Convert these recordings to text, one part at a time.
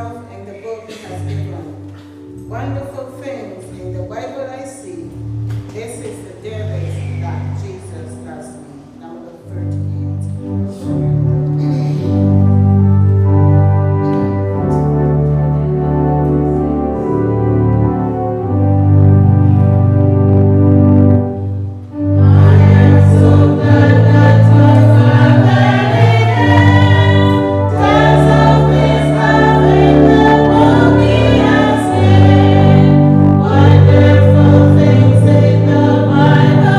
love and the book He has given. Wonderful things in the Bible I see. This is the David that Jesus loves me. Number 38. Wonderful things in the Bible.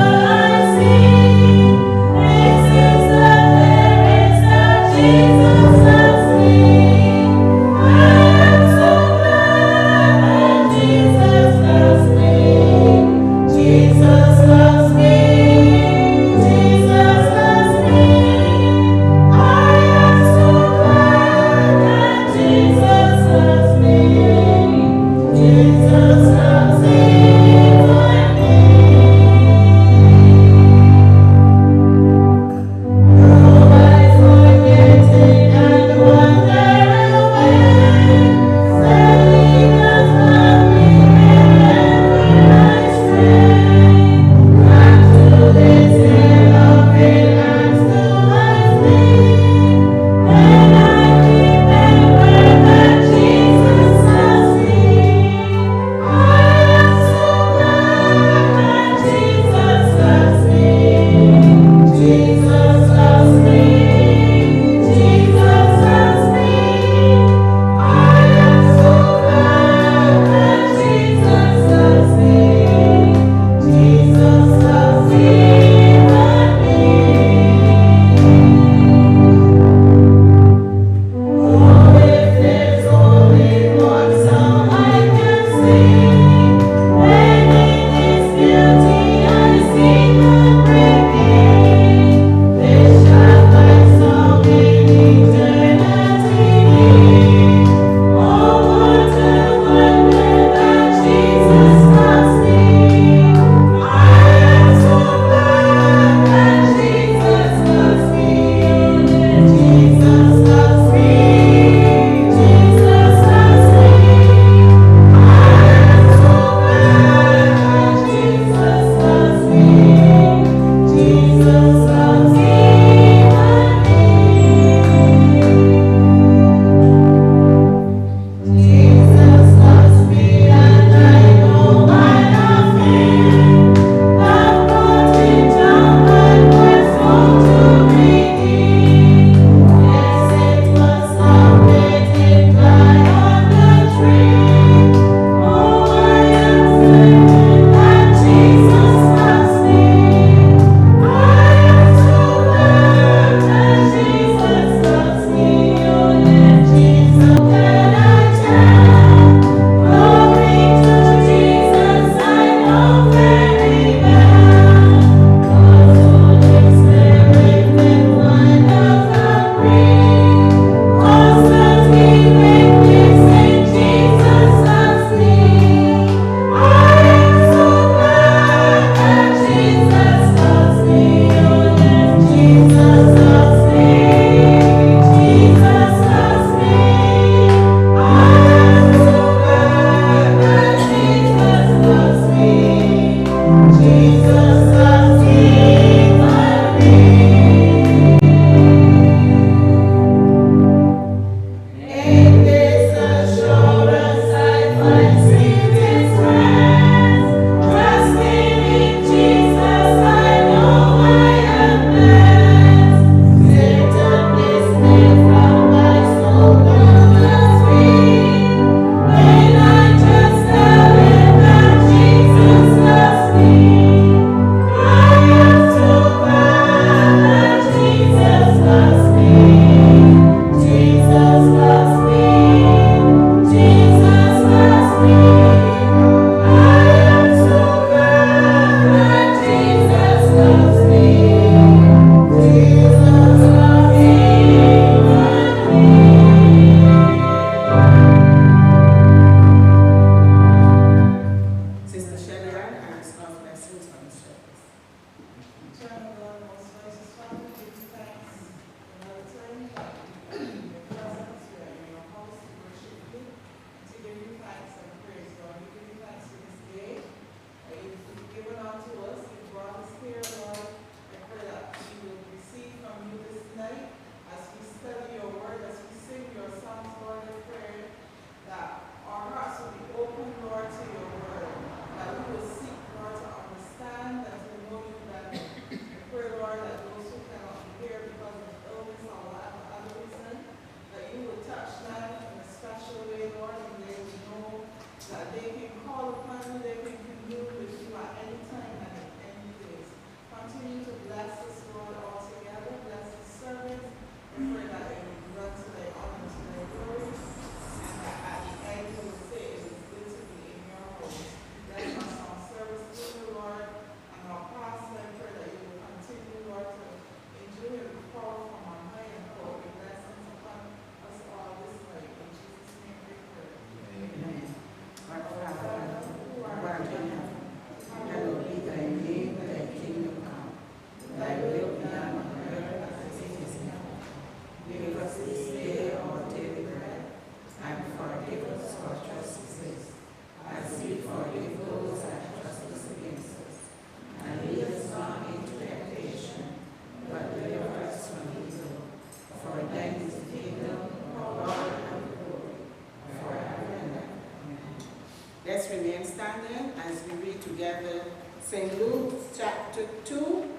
Let's remain standing as we read together St. Luke chapter 2,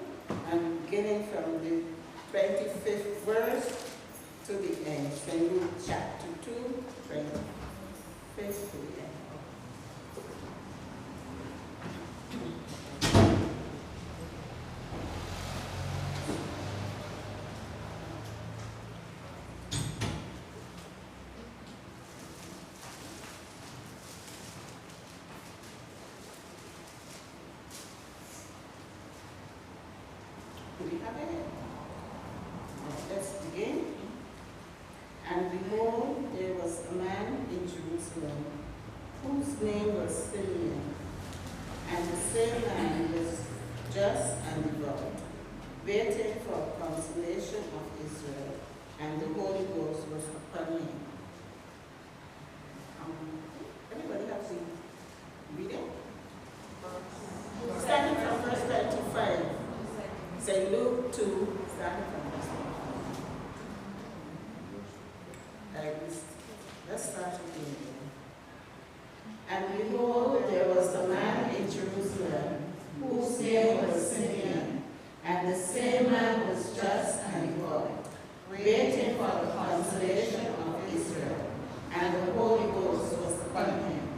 and beginning from the 25th verse to the end. St. Luke chapter 2, 25th to the end. Do we have it? Let's begin. And behold, there was a man in Jerusalem whose name was Simeon, and the same man was just and devout, waiting for consolation of Israel, and the Holy Ghost was upon him. Everybody have to read it? Starting from verse 25. St. Luke 2, starting from verse 25. Let's start again. And behold, there was a man in Jerusalem whose name was Simeon, and the same man was just and devout, waiting for the consolation of Israel, and the Holy Ghost was upon him.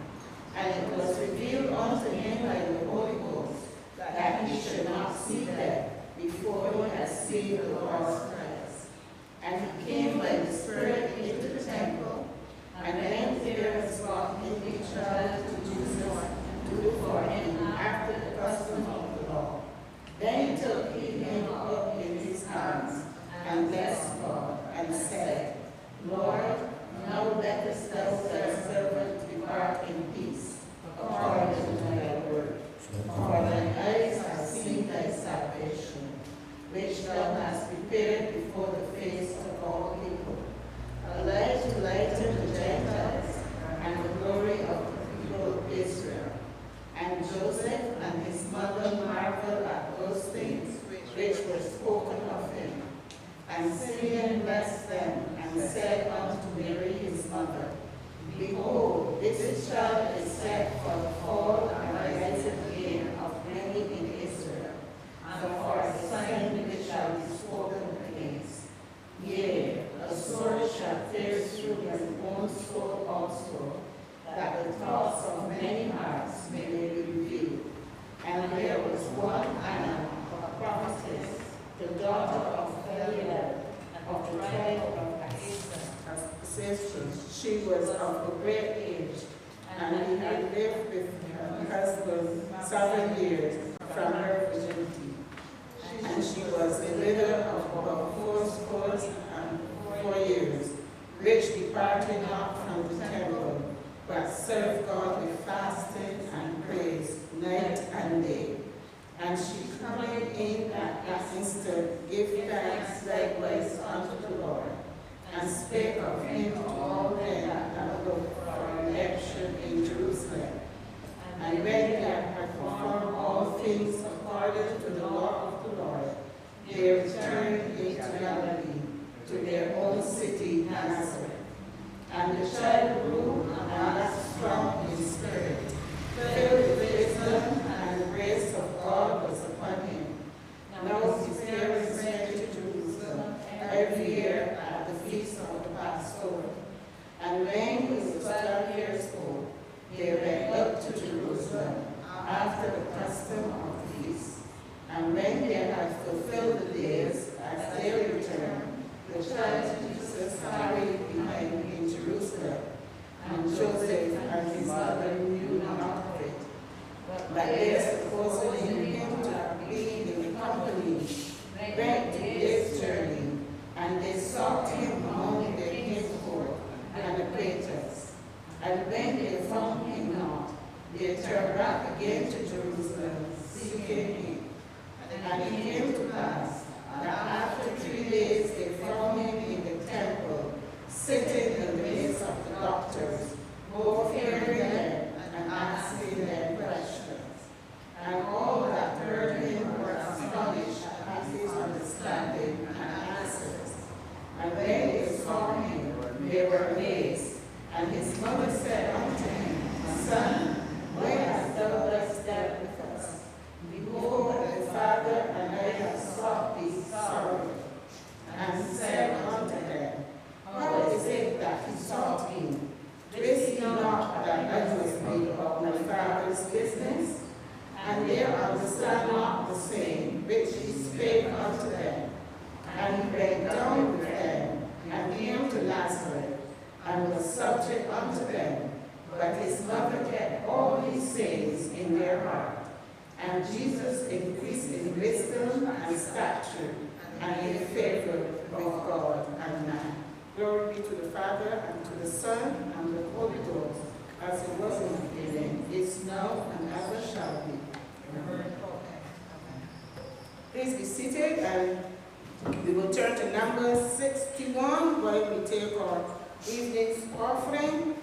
And it was revealed unto him by the Holy Ghost that he should not see death before he had seen the Lord's Christ. And he came by the Spirit into the temple, and then the parents brought him each child to Jesus to do for him after the custom of the law. Then took he him up in his arms, and blessed God, and said, Lord, now lettest thou thy servant depart in peace, according to thy word. For thine eyes have seen thy salvation, which thou hast prepared before the face of all people, a light to lighten the Gentiles, and the glory of the people of Israel. And Joseph and his mother marveled at those things which were spoken of him. And Simeon blessed them, and said unto Mary his mother, Behold, this child is set for the fall and rising again of many in Israel, and for a sign which shall be spoken against. Yea, a sword shall pierce through his own soul also, that the thoughts of many hearts may be revealed. And there was one Anna, a prophetess, the daughter of Eliab, of the tribe of Asher. She was of a great age, and he had lived with her husband 7 years from her virginity. And she was a widow of about 4 years, which departed not from the temple, but served God with fasting and praise night and day. And she coming in at that instant gave thanks likewise unto the Lord, and spake of him to all them that looked for election in Jerusalem. And when they had performed all things according to the law of the Lord, they returned into Galilee, to their own city Nazareth. And the child grew and waxed strong in spirit, filled with wisdom, and the grace of God was upon him. Now his parents went to Jerusalem every year at the feast of the Passover. And when he was 12 years old, they went up to Jerusalem after the custom of the feast. And when they had fulfilled the days, as they returned, the child Jesus tarried behind in Jerusalem, and Joseph and his mother knew not of it. But they, supposing him to have been in the company, went to his journey, and they sought him among their kinsfolk and acquaintance. And when they found him not, they turned back again to Jerusalem, seeking him. And it came to pass that after 3 days they found him in the temple, sitting in the midst of the doctors, both hearing them and asking them questions. And all that heard him were astonished at his understanding and answers. And when they saw him, they were amazed. And his mother said unto him, Son, unto them, but his mother kept all his sayings in their heart. And Jesus increased in wisdom and stature, and in favor with God and man. Glory be to the Father, and to the Son, and the Holy Ghost, as it was in the beginning, is now, and ever shall be. Amen. Please be seated, and we will turn to number 61, where we take our evening's offering.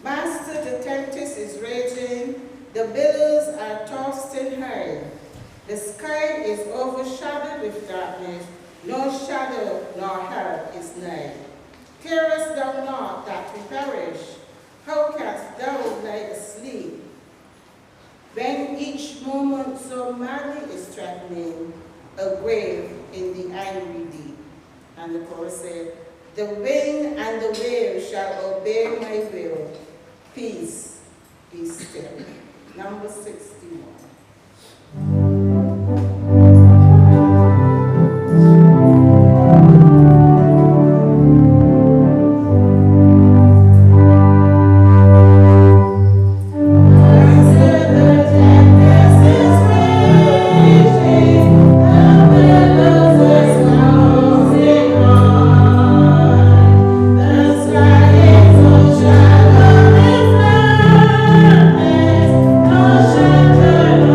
Master, the tempest is raging, the billows are tossing high. The sky is overshadowed with darkness, no shadow nor help is nigh. Carest thou not that we perish? How canst thou lie asleep? When each moment so madly is threatening, a grave in the angry deep. And the chorus said, the wind and the wave shall obey my will. Peace, be still. Number 61. Shalem.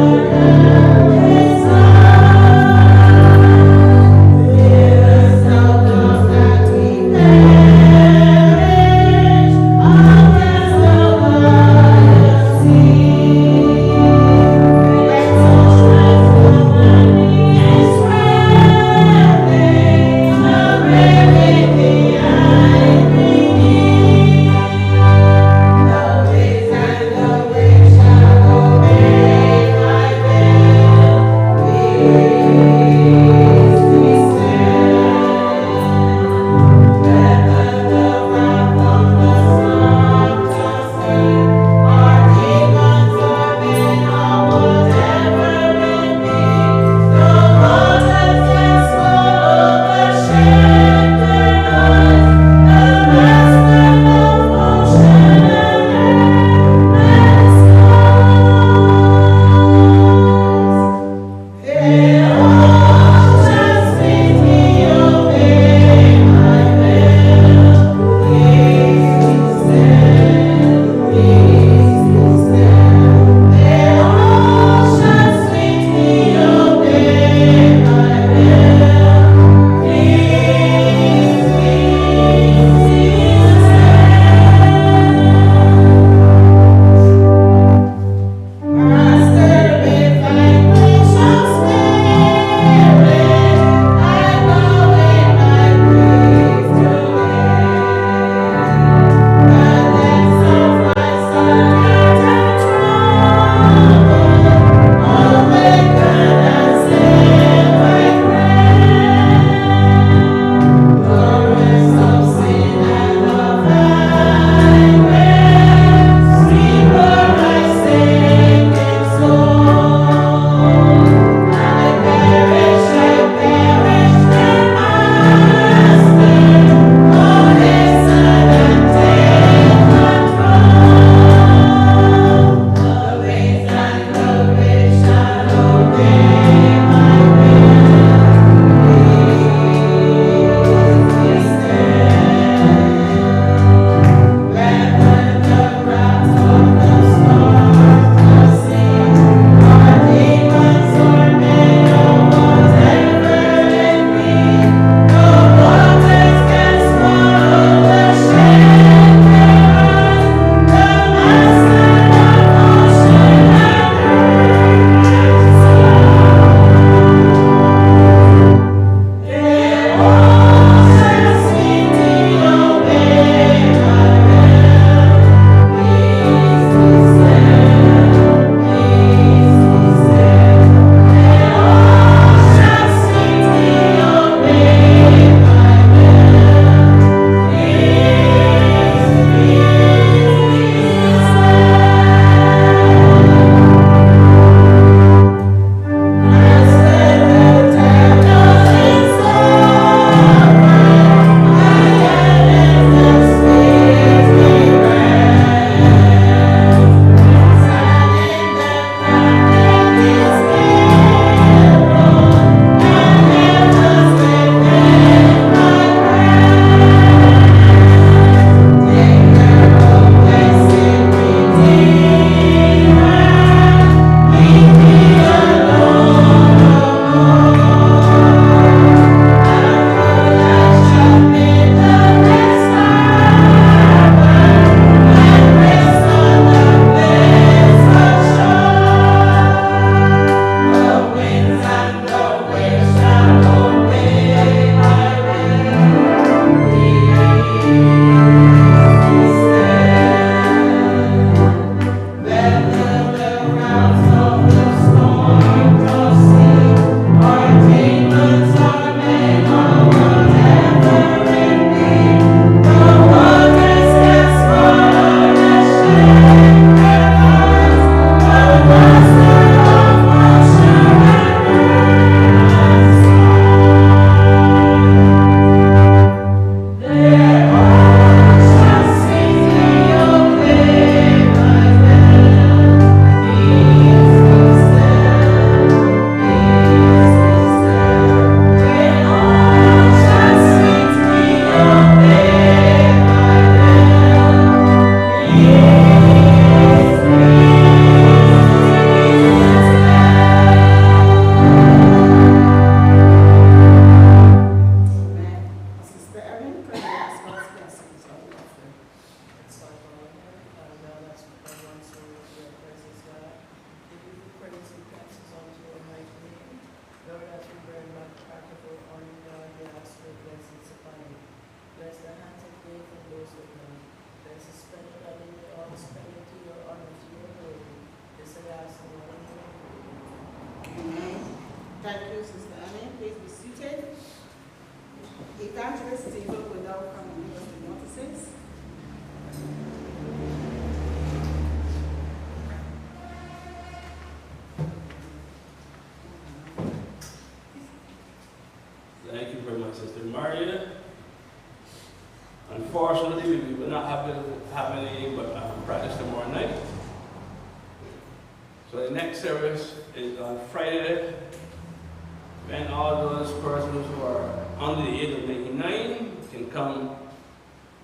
you, Sister Annie. Please be seated. Evangelist Stephen will now come and give us the notices. Thank you very much, Sister Maria. Unfortunately, we will not have any practice tomorrow night. So the next service is on Friday, when all those persons who are under the age of 99 can come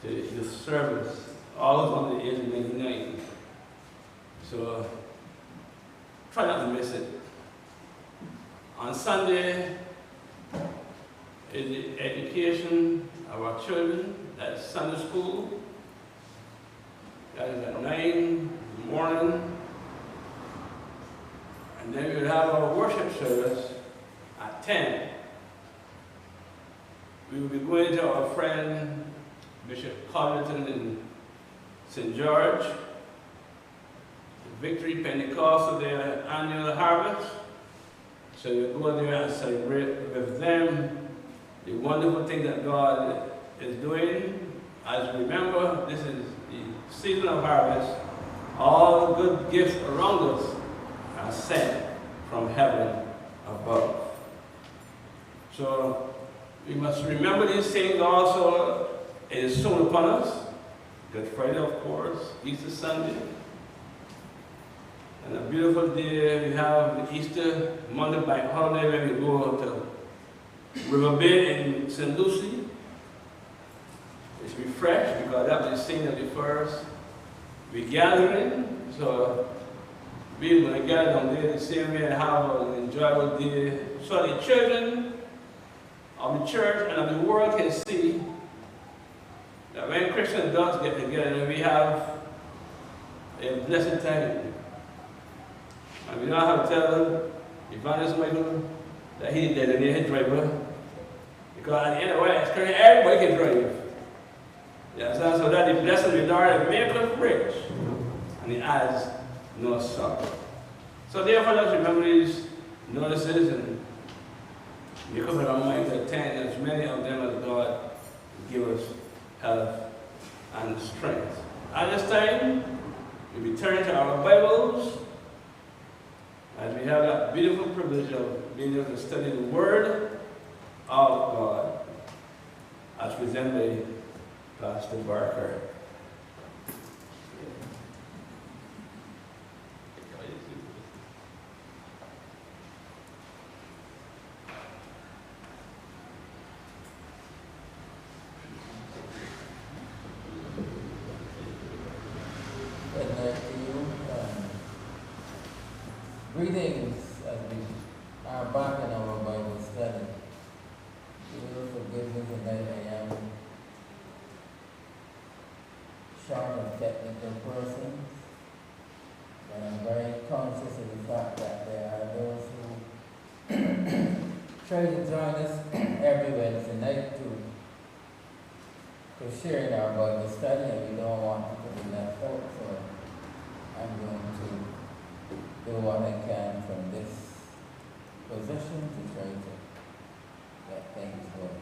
to the service. All those under the age of 99. So try not to miss it. On Sunday is the education of our children. That's Sunday school. That is at 9 in the morning. And then we will have our worship service at 10. We will be going to our friend Bishop Codrington in St. George, Victory Pentecostal, their annual harvest. So we'll go there and celebrate with them the wonderful thing that God is doing. As we remember, this is the season of harvest. All the good gifts around us are sent from heaven above. So we must remember these things also. It is soon upon us. Good Friday, of course, Easter Sunday. And a beautiful day, we have the Easter Monday bank holiday when we go to River Bay in St. Lucie. It's refreshed because that was the scene of the first regathering. So we're going to gather on there the same way and have an enjoyable day. So the children of the church and of the world can see that when Christians does get together, we have a blessed time. And we don't have to tell Evangelist Michael that he did a head driver. Because at the end of the way, everybody can drive. Yes, so that the blessed of the Lord make us rich, and he adds no sorrow. So therefore, let's remember these notices and make up our mind to attend as many of them as God give us health and strength. At this time, we return to our Bibles, as we have that beautiful privilege of being able to study the Word of God, as presented by Pastor Barker. Good night to you. Greetings as we are back in our Bible study. You will forgive me tonight, I am short of technical persons, but I'm very conscious of the fact that there are those who try to join us every Wednesday night to share in our Bible study, and we don't want to be left out, so I'm going to do what I can from this position to try to get things going.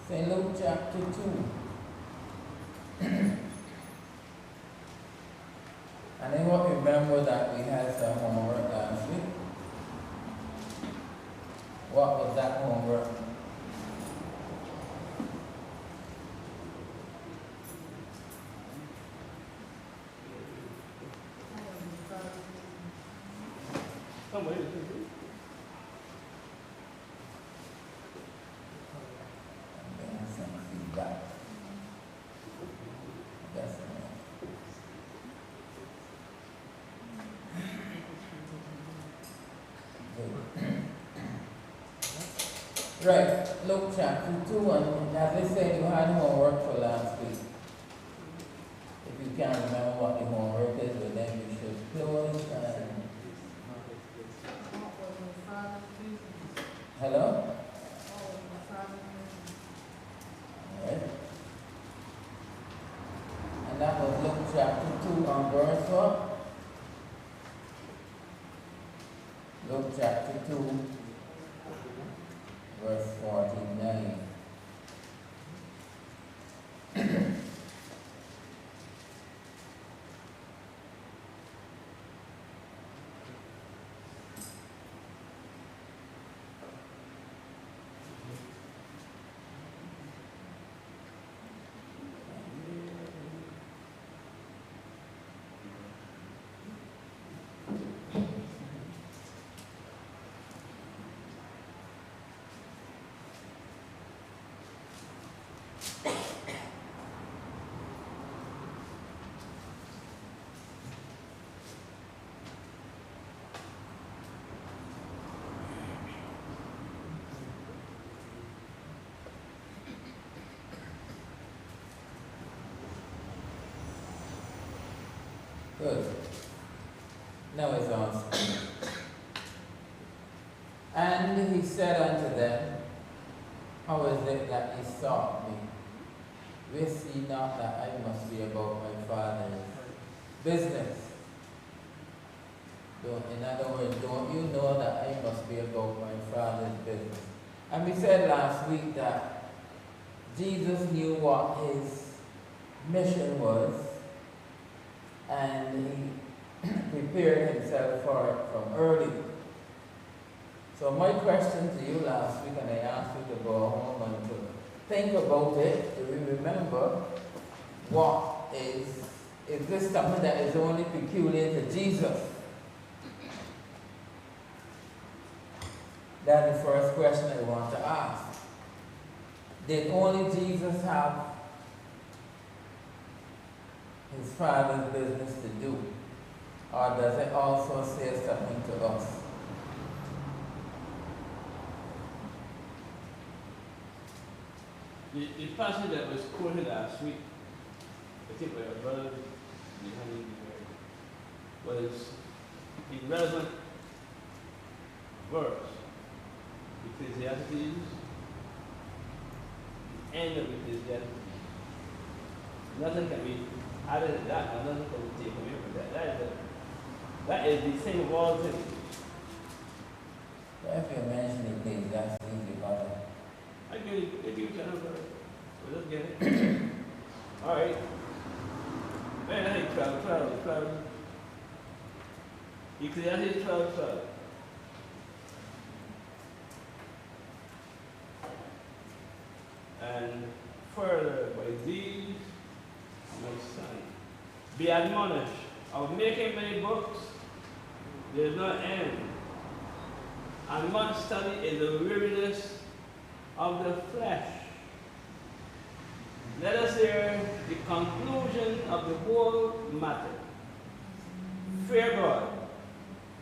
St. Luke chapter 2. And I hope you remember that we had some homework last week. What was that homework? Right, Luke chapter 2, and as I said, you had homework for last week. If you can't remember what the homework is, well then you should close and Hello? Alright. And that was Luke chapter 2 on verse what? Luke chapter 2, verse 49. Good. Now it's on screen. And he said unto them, how is it that ye sought me? Wist ye not that I must be about my Father's business? In other words, don't you know that I must be about my Father's business? And we said last week that Jesus knew what his mission was, and he prepared himself for it from early. So my question to you last week, and I asked you to go home and to think about it, do you remember what is this something that is only peculiar to Jesus? That's the first question I want to ask. Did only Jesus have his Father's business to do? Or does it also say something to us? The passage that was quoted last week, I think by our brother was the relevant verse. Ecclesiastes, the end of Ecclesiastes. Nothing can be added to that, and nothing can be taken away from that. That is the same of all things. So if you mention Ecclesiastes, because I give you channel verse. So let's get it. All right. Man, I think 12. Ecclesiastes 12. And further, by these, my son, be admonished of making many books, there is no end. And much study is the weariness of the flesh. Let us hear the conclusion of the whole matter. Fear God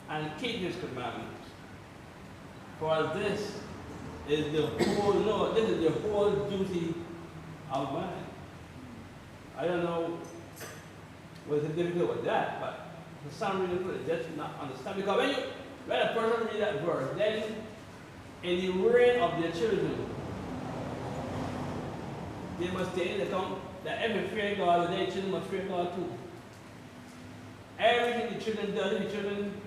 and keep his commandments. For this is the whole duty of man. I don't know what's difficult with that, but for some reason I just not understand. Because when a person reads that verse, then in the reign of their children, they must take into account that every fear God, their children must fear God too. Everything the children do, the children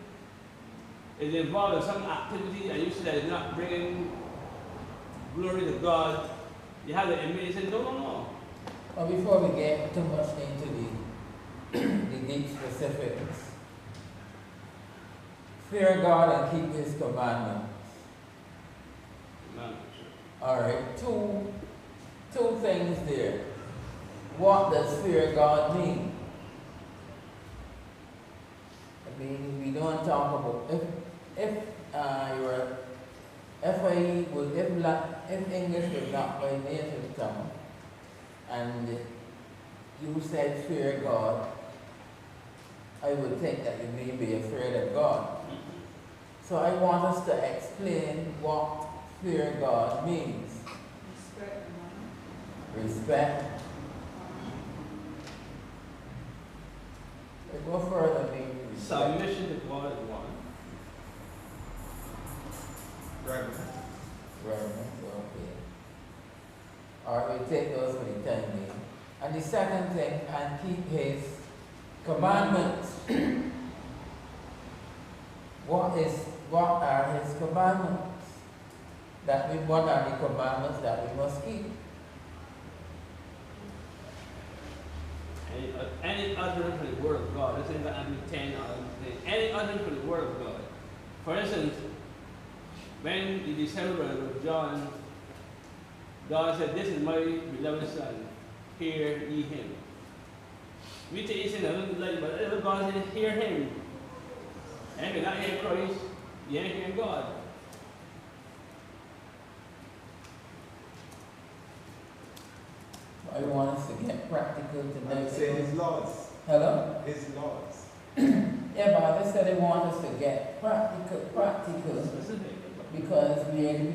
is involved in some activity, and you see that it's not bringing glory to God. You have the image, say, no. well, before we get too much into the deep specifics, fear God and keep his commandments. All right, two things there. What does fear God mean? I mean, we don't talk about if English was not my native tongue, and you said fear God, I would think that you may be afraid of God. So I want us to explain what fear God means. Respect. I go further, maybe. Submission to God is one. or we take those for the time being. And the second thing, and keep his commandments. What are his commandments? What are the commandments that we must keep? Any utterance for the word of God. This is the ten any utterance for the word of God. For instance, when the descendant of John, God said, "This is my beloved son, hear ye him." We take it in a little late, but God said, "Hear him." And if you're not hearing Christ, you ain't hearing God. I want us to get practical I tonight. would say his laws. Hello? His laws. Yeah, but I just said they want us to get practical, Specific. because when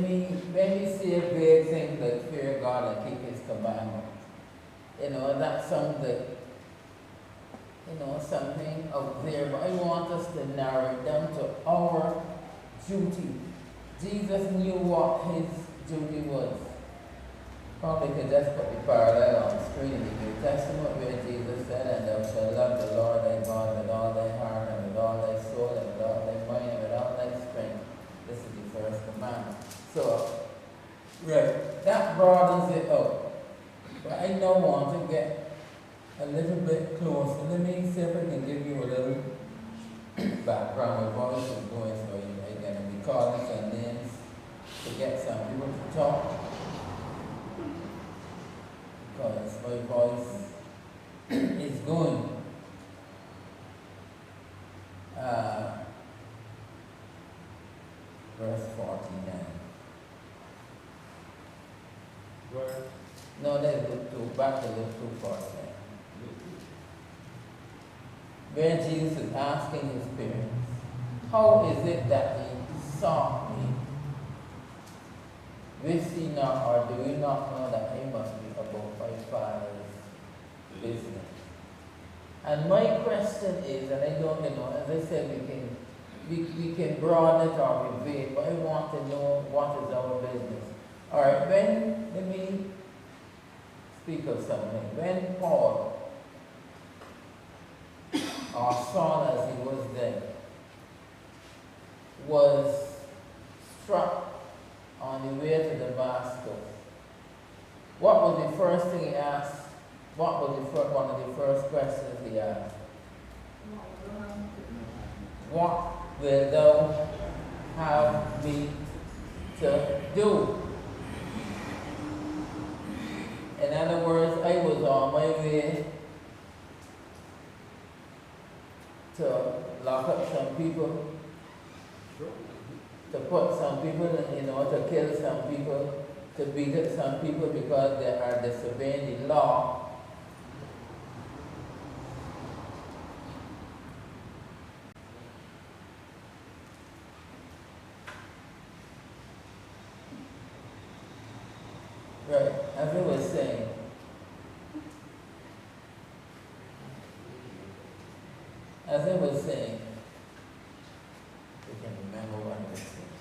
we see big things like fear God and keep his commandments, that's something, something out there, but I want us to narrow it down to our duty. Jesus knew what his duty was. Probably could just put the parallel on the screen in the New Testament where Jesus said, "And thou shalt love the Lord thy God with all thy heart and with all thy soul and with all thy mind and with all thy strength." This is the first commandment. So, right, that broadens it out. But I now want to get a little bit closer. Let me see if I can give you a little background. My voice is going, so I'm going to be calling some names to get some people to talk. Because my voice is going. Verse 49. Word. No, let's go back to Luke 2:49. Where Jesus is asking his parents, "How is it that ye sought me? Wist ye not, or do ye not know that I must be about my Father's business?" And my question is, and I don't as I said, we can broaden it or be vague, but I want to know what is our business. All right, let me speak of something. When Paul, or Saul as he was then, was struck on the way to Damascus, what was the first thing he asked? What was one of the first questions he asked? What will thou have me to do? In other words, I was on my way to lock up some people, to put some people, to kill some people, to beat up some people because they are disobeying the law. Right, as I was saying, I can remember what I was saying.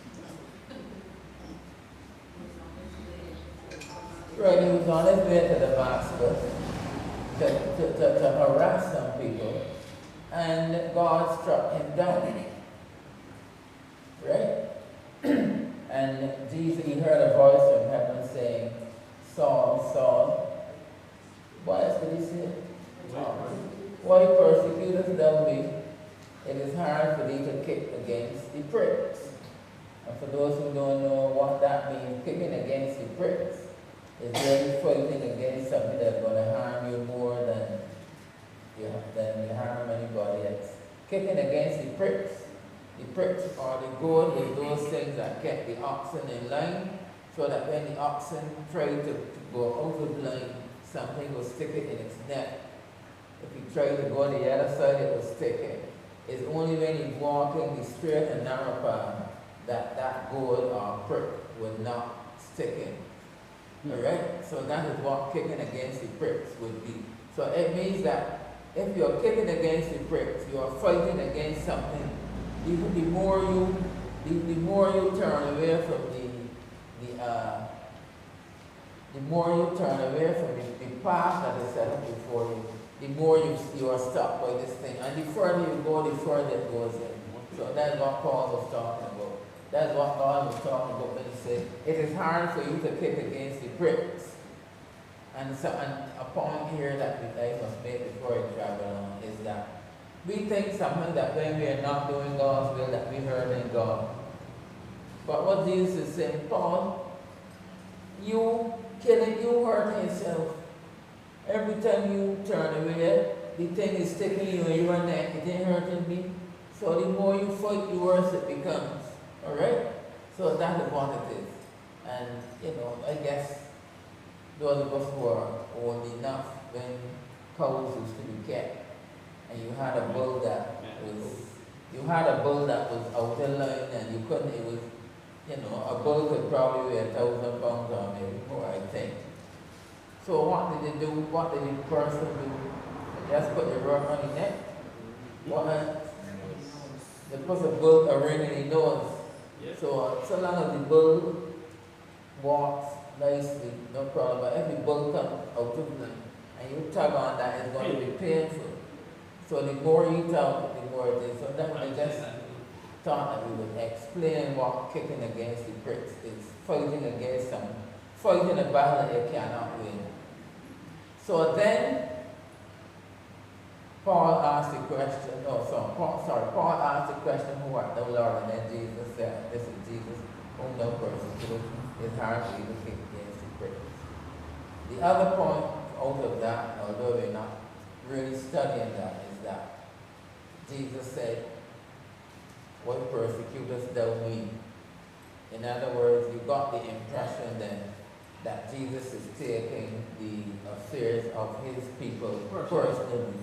Right, he was on his way to Damascus to harass some people, and God struck him down. Right? And Jesus, he heard a voice from heaven saying, "Saul, Saul, why did he say? Why persecutest thou me? It is hard for thee to kick against the pricks." And for those who don't know what that means, kicking against the pricks is really fighting against something that's going to harm you more than you harm anybody else. Kicking against the pricks. The pricks or the goad is those things that kept the oxen in line, so that when the oxen tried to go out of line, something will stick it in its neck. If you try to go the other side, it will stick it. It's only when you're walking the straight and narrow path that goad or prick will not stick in. Alright? So that is what kicking against the pricks would be. So it means that if you're kicking against the pricks, you are fighting against something. The more you turn away from the more you turn away from the path that is set up before you, the more you are stuck by this thing. And the further you go, the further it goes in. So that's what Paul was talking about. That's what God was talking about when he said, it is hard for you to kick against the pricks. And so a point here that I must make before I travel on is that we think something that when we are not doing God's will, that we hurting God. But what Jesus is saying, Paul, you killing, you hurting yourself. Every time you turn away, the thing is sticking you in your neck, it ain't hurting me. So the more you fight, the worse it becomes. Alright? So that is what it is. And, you know, I guess those of us who are old enough, when cows used to be kept, and you had a bull that was out of line, and you couldn't, it was, you know, a bull could probably weigh 1,000 pounds or maybe more, I think. So what did they do? What did the person do? They just put the rope on the neck? What? They put a ring in the nose. So long as the bull walks nicely, no problem. But if the bull comes out of line and you tug on that, it's going to be painful. So the more you tug, the more it is. So then I just thought that we would explain what kicking against the pricks is. Fighting against something. Fighting a battle that you cannot win. So then, Paul asked the question, Paul asked the question, who art thou, Lord? And then Jesus said, this is Jesus, whom thou persecutest. It's hard for you to kick against the pricks. The other point out of that, although we're not really studying that, is that Jesus said, what persecutest thou me? In other words, you got the impression then that Jesus is taking the affairs of his people personally.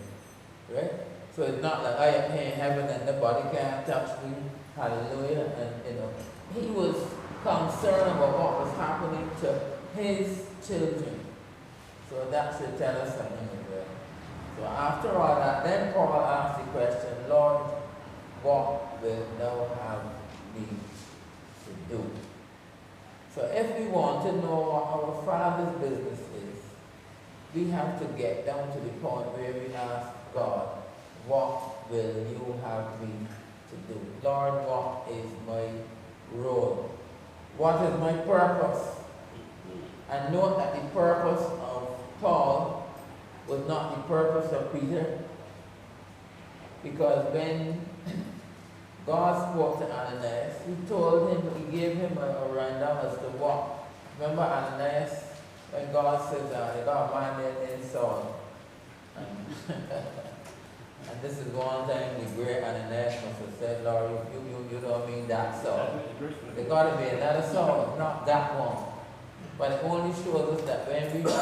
Right? So it's not like I am here in heaven and nobody can touch me. Hallelujah. And you know, he was concerned about what was happening to his children. So that should tell us something as well. So after all that, then Paul asked the question, Lord, what will thou have me to do? So if we want to know what our Father's business is, we have to get down to the point where we ask God, what will you have me to do? Lord, what is my role? What is my purpose? And note that the purpose of Paul was not the purpose of Peter, because when God spoke to Ananias, he gave him a rundown as to what. Remember Ananias, when God said that, they got a man named Saul. And this is one time the great Ananias must have said, Lord, you don't mean that Saul. There got to be another Saul, not that one. But it only shows us that when we pray,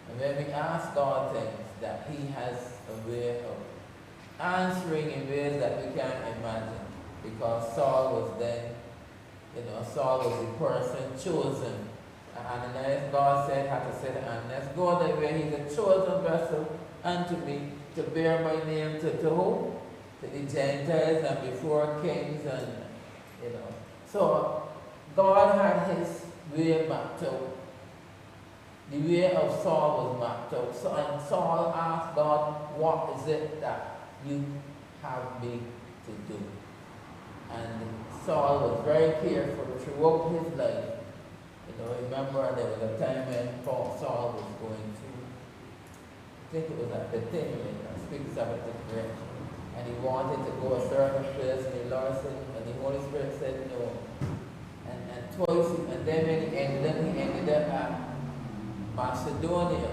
and when we ask God things, that he has a way of answering in ways that we can't imagine. Because Saul was then, Saul was the person chosen. And Ananias, God said, had to say to Ananias, go that way, he's a chosen vessel unto me to bear my name to who? To the Gentiles and before kings and, So God had his way mapped out. The way of Saul was mapped out. So, and Saul asked God, what is it that you have me to do? And Saul was very careful throughout his life. Remember there was a time when Saul was going through, I think it was at Bethany, speaks of it direction, and he wanted to go a certain place, and the Lord said, and the Holy Spirit said no. And twice, and then when he ended up at Macedonia.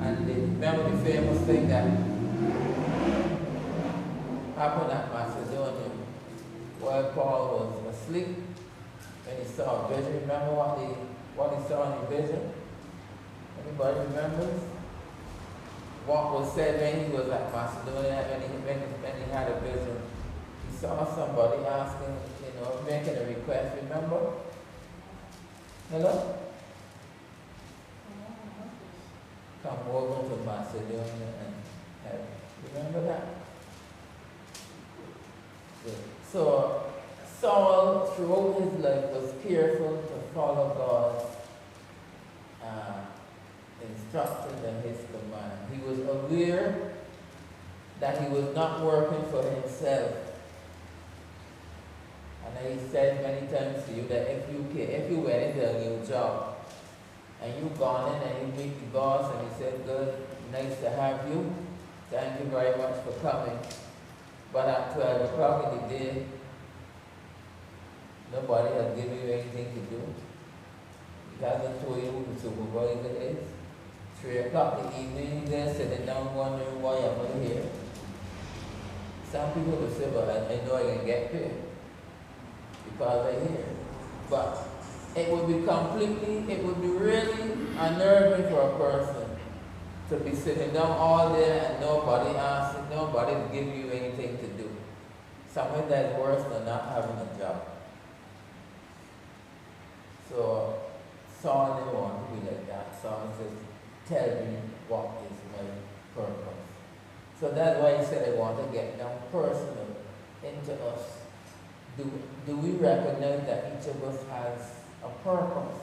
And remember the famous thing that happened at Macedonia, while Paul was asleep, when he saw a vision. Remember what he saw in the vision? Anybody remembers? What was said when he was at Macedonia, when he had a vision? He saw somebody asking, making a request. Remember? Hello? Come over to Macedonia and have. Remember that? Good. So Saul, throughout his life, was careful to follow God's instructions and his command. He was aware that he was not working for himself. And he said many times to you that if you went into a new job and you gone in and you meet the boss and he said, good, nice to have you, thank you very much for coming. But at 12 o'clock in the day, nobody has given you anything to do. He hasn't told you who the supervisor is. 3 o'clock in the evening, they're sitting down wondering why am I here. Some people will say, well, I know I can get paid because I'm here. But it would be really unnerving for a person to be sitting down all day and nobody to give you anything to do. Something that's worse than not having a job. So Saul didn't want to be like that. Saul says, tell me what is my purpose. So that's why he said I want to get down personal into us. Do we recognize that each of us has a purpose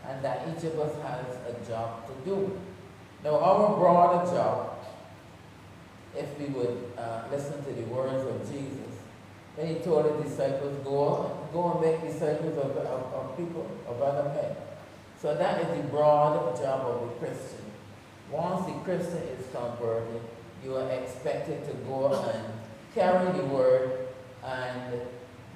and that each of us has a job to do? Now our broader job, if we would listen to the words of Jesus, when he told the disciples, go and make disciples of people, of other men. So that is the broad job of the Christian. Once the Christian is converted, you are expected to go and carry the word and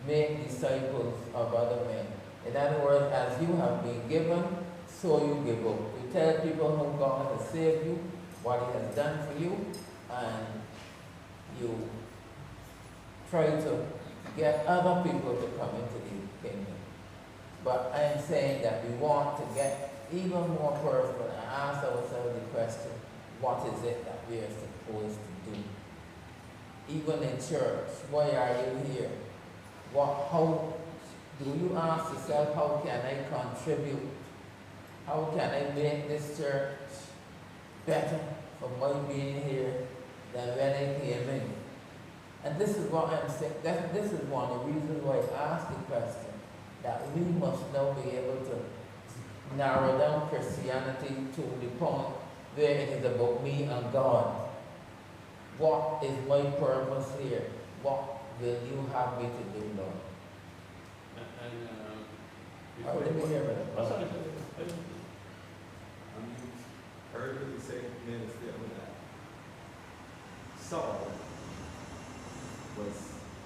make disciples of other men. In other words, as you have been given, so you give up. You tell people how God has saved you, what he has done for you, and you try to get other people to come into the kingdom. But I am saying that we want to get even more personal and ask ourselves the question, what is it that we are supposed to do? Even in church, why are you here? How do you ask yourself, how can I contribute? How can I make this church better for my being here than when I came in? And this is what I'm saying. This is one of the reasons why I asked the question, that we must now be able to narrow down Christianity to the point where it is about me and God. What is my purpose here? What will you have me to do, Lord? Let me hear it. Heard what you say, minister, that Saul was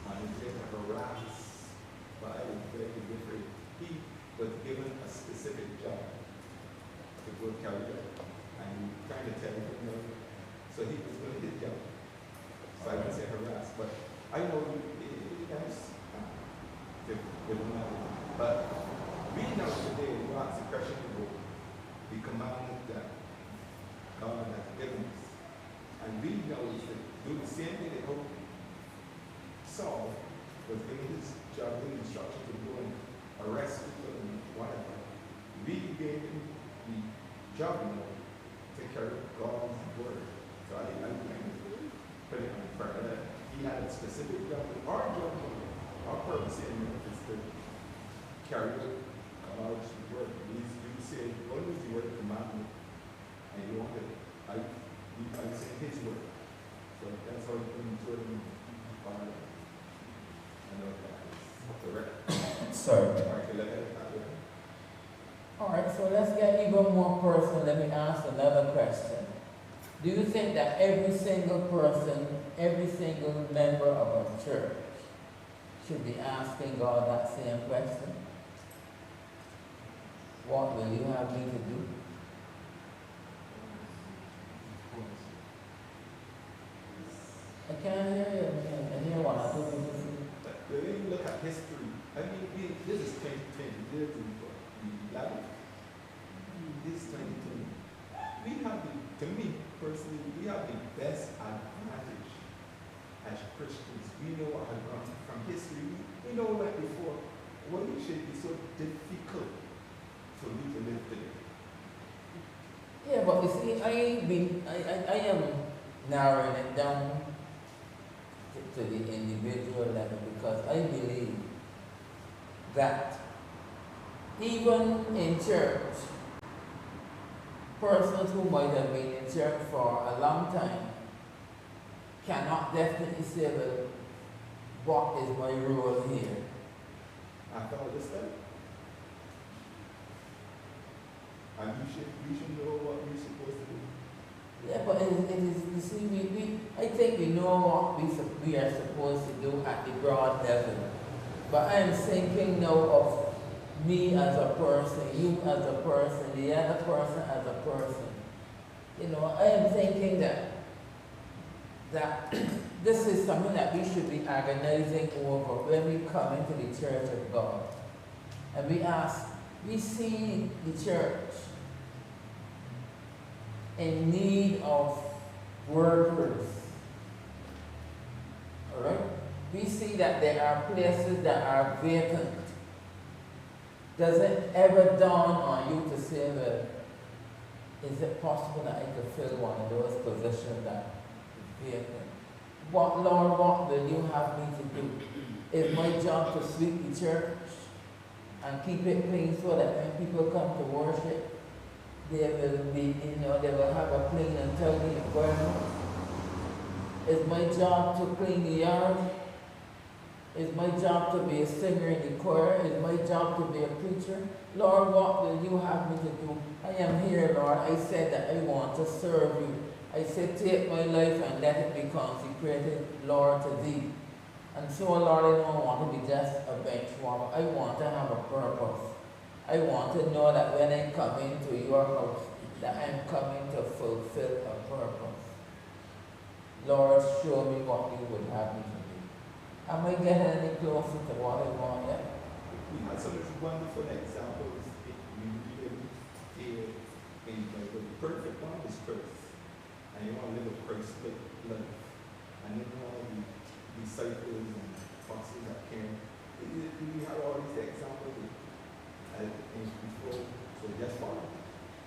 harassed by very different. He was given a specific job to go carry out, and trying to tell him no. So he was doing his job. So I would say harassed, but I know it has different. But we know today, you ask the question about the commandment that God has given us. And we know to do the same thing that Saul was given his job, given instruction to go and arrest people and whatever. We gave him the job to carry God's word. So I put it on fire that he had a specific job. Our job, our purpose in life is to carry God's word. You say, what is the word commandment? And you want it. I say his word. So that's how you can do it in the Bible. I know that is correct. Sorry. Okay, All right, so let's get even more personal. Let me ask another question. Do you think that every single person, every single member of a church should be asking God that same question? What will you have me to do? I can't hear you. I hear one or two people say. When you look at history, I mean, this is 2020, this is life. This is 2020. We have to me personally, we have the best advantage as Christians. We know what has gone from history. We know that before, why it should be so difficult for me to live today. Yeah, but you see, I am narrowing it down to the individual level because I believe that even in church, persons who might have been in church for a long time cannot definitely say, well, what is my role here? I thought this stuff. And you should know what you're supposed to do. Yeah, but it is, you see, I think we know what we are supposed to do at the broad level. But I am thinking now of me as a person, you as a person, the other person as a person. You know, I am thinking that this is something that we should be agonizing over when we come into the church of God. And we see the church in need of workers. Alright? We see that there are places that are vacant. Does it ever dawn on you to say, well, is it possible that I could fill one of those positions that is vacant? What, Lord, what will you have me to do? Is my job to sweep the church and keep it clean so that when people come to worship, they will be, they will have a clean and tidy environment? Is my job to clean the yard? Is my job to be a singer in the choir? Is my job to be a preacher? Lord, what will you have me to do? I am here, Lord. I said that I want to serve you. I said, take my life and let it be consecrated, Lord, to thee. And so, Lord, I don't want to be just a bench warmer. I want to have a purpose. I want to know that when I come into your house, that I'm coming to fulfill a purpose. Lord, show me what you would have me to do. Am I getting any closer to what I want yet? We had some wonderful examples in the perfect one is Christ. And you want to live a Christ-like life. And then all the disciples and apostles that came. We had all these examples before, so just follow.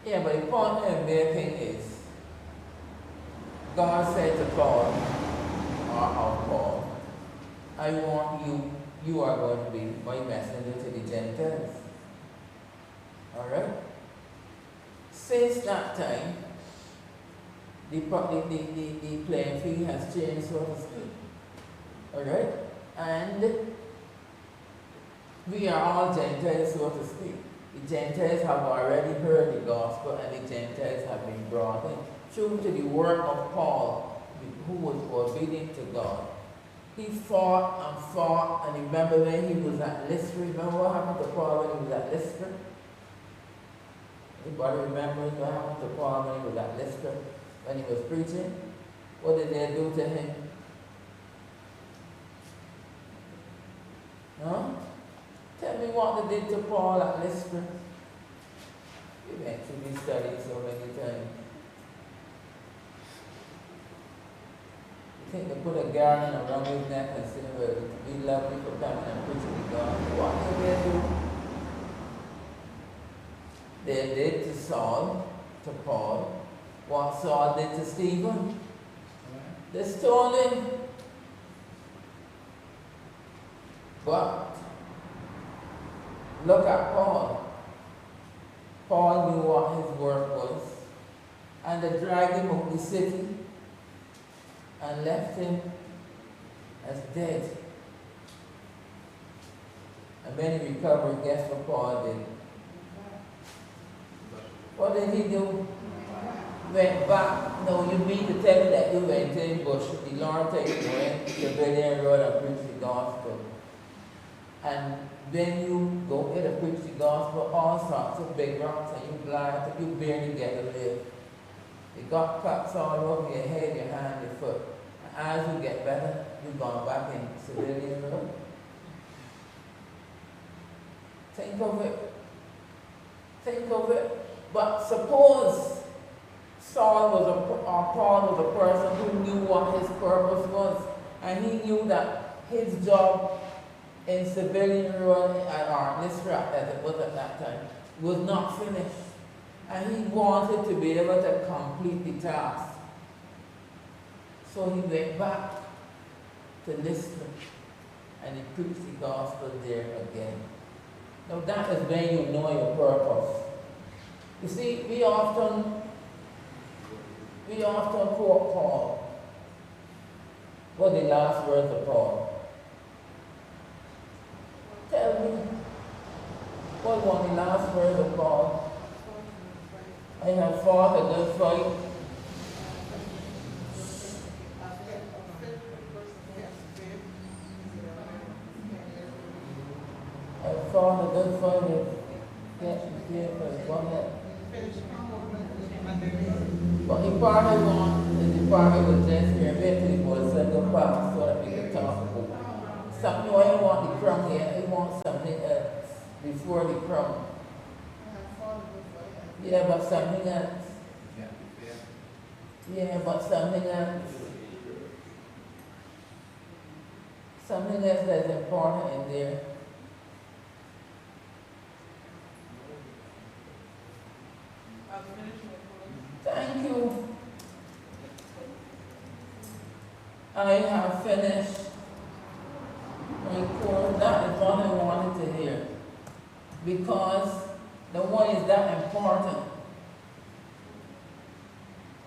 Yeah, but the point I'm making is, God said to Paul, I want you are going to be my messenger to the Gentiles. Alright? Since that time, the playing field has changed, so to speak. Alright? And we are all Gentiles, so to speak. The Gentiles have already heard the gospel, and the Gentiles have been brought in. True to the work of Paul, who was obedient to God. He fought, and remember when he was at Lystra? Remember what happened to Paul when he was at Lystra? Anybody remember what happened to Paul when he was at Lystra? When he was preaching? What did they do to him? Huh? Tell me what they did to Paul at Lystra. You've actually studied so many times. Think they put a garland around his neck and say, well, we love you for coming and preaching to God. What did they do? They did to Saul, to Paul, what Saul did to Stephen. They stoned him. But look at Paul. Paul knew what his work was, and they dragged him out of the city and left him as dead. And when he recovered, guess what Paul did? What did he do? Went back. No, you mean to tell me that you went in the bush, the Lord take you went to the Billion Road and preach the gospel. And when you go in and preach the gospel, all sorts of big rocks, and you blind, and you barely get to live. You got cuts all over your head, your hand, your foot. And as you get better, you've gone back in civilian road. Think of it. Think of it. But suppose Paul was a person who knew what his purpose was, and he knew that his job in civilian road or Lystra, as it was at that time, was not finished. And he wanted to be able to complete the task. So he went back to Lystra and he preached the gospel there again. Now that is when you know your purpose. You see, we often We often quote Paul. What the last words of Paul? Tell me, what was the last words of Paul? I have fought a good fight. I have fought a good fight of getting here for one head. But he probably was just here eventually for a second part so that we could talk about something. No, he want the crumb here, he wants something else before the crumb. Yeah, but something else. Yeah, but something else. Something else that's important in there. Thank you. I have finished my course. That is what I wanted to hear. Because the one is that important.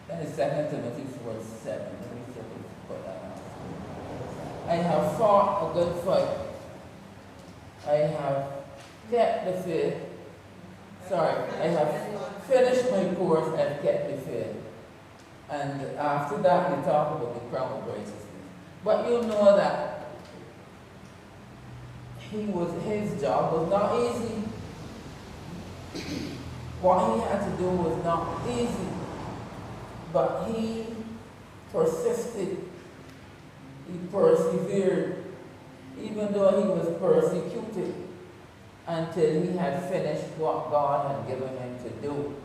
That is 2 Timothy 4:7. Let me see if we can put that out. I have fought a good fight. I have kept the faith. Sorry, I have finished my course and kept the faith. And after that, we talk about the crown of righteousness. But you know that his job was not easy. What he had to do was not easy. But he persisted. He persevered, even though he was persecuted, until he had finished what God had given him to do.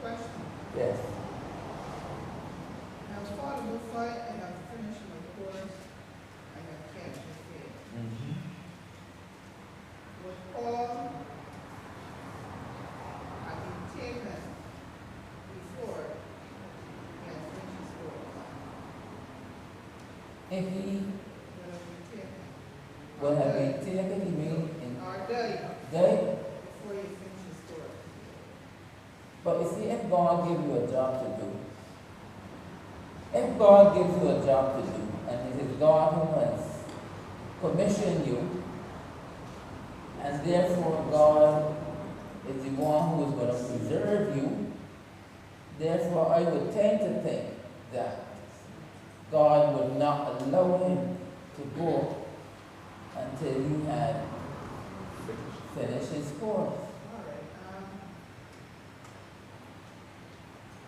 Question. Yes. I have fought a good fight, and I've finished my course, and I've kept the faith. Was Paul had been taken before he had finished his course? If he Would have been taken? would have been taken, he mean in Or died death. before he finished his course? But you see, if God gives you a job to do, if God gives you a job to do, and it is God who has commissioned you, and therefore God is the one who is going to preserve you, therefore I would tend to think that God would not allow him to go until he had finished his course. All right.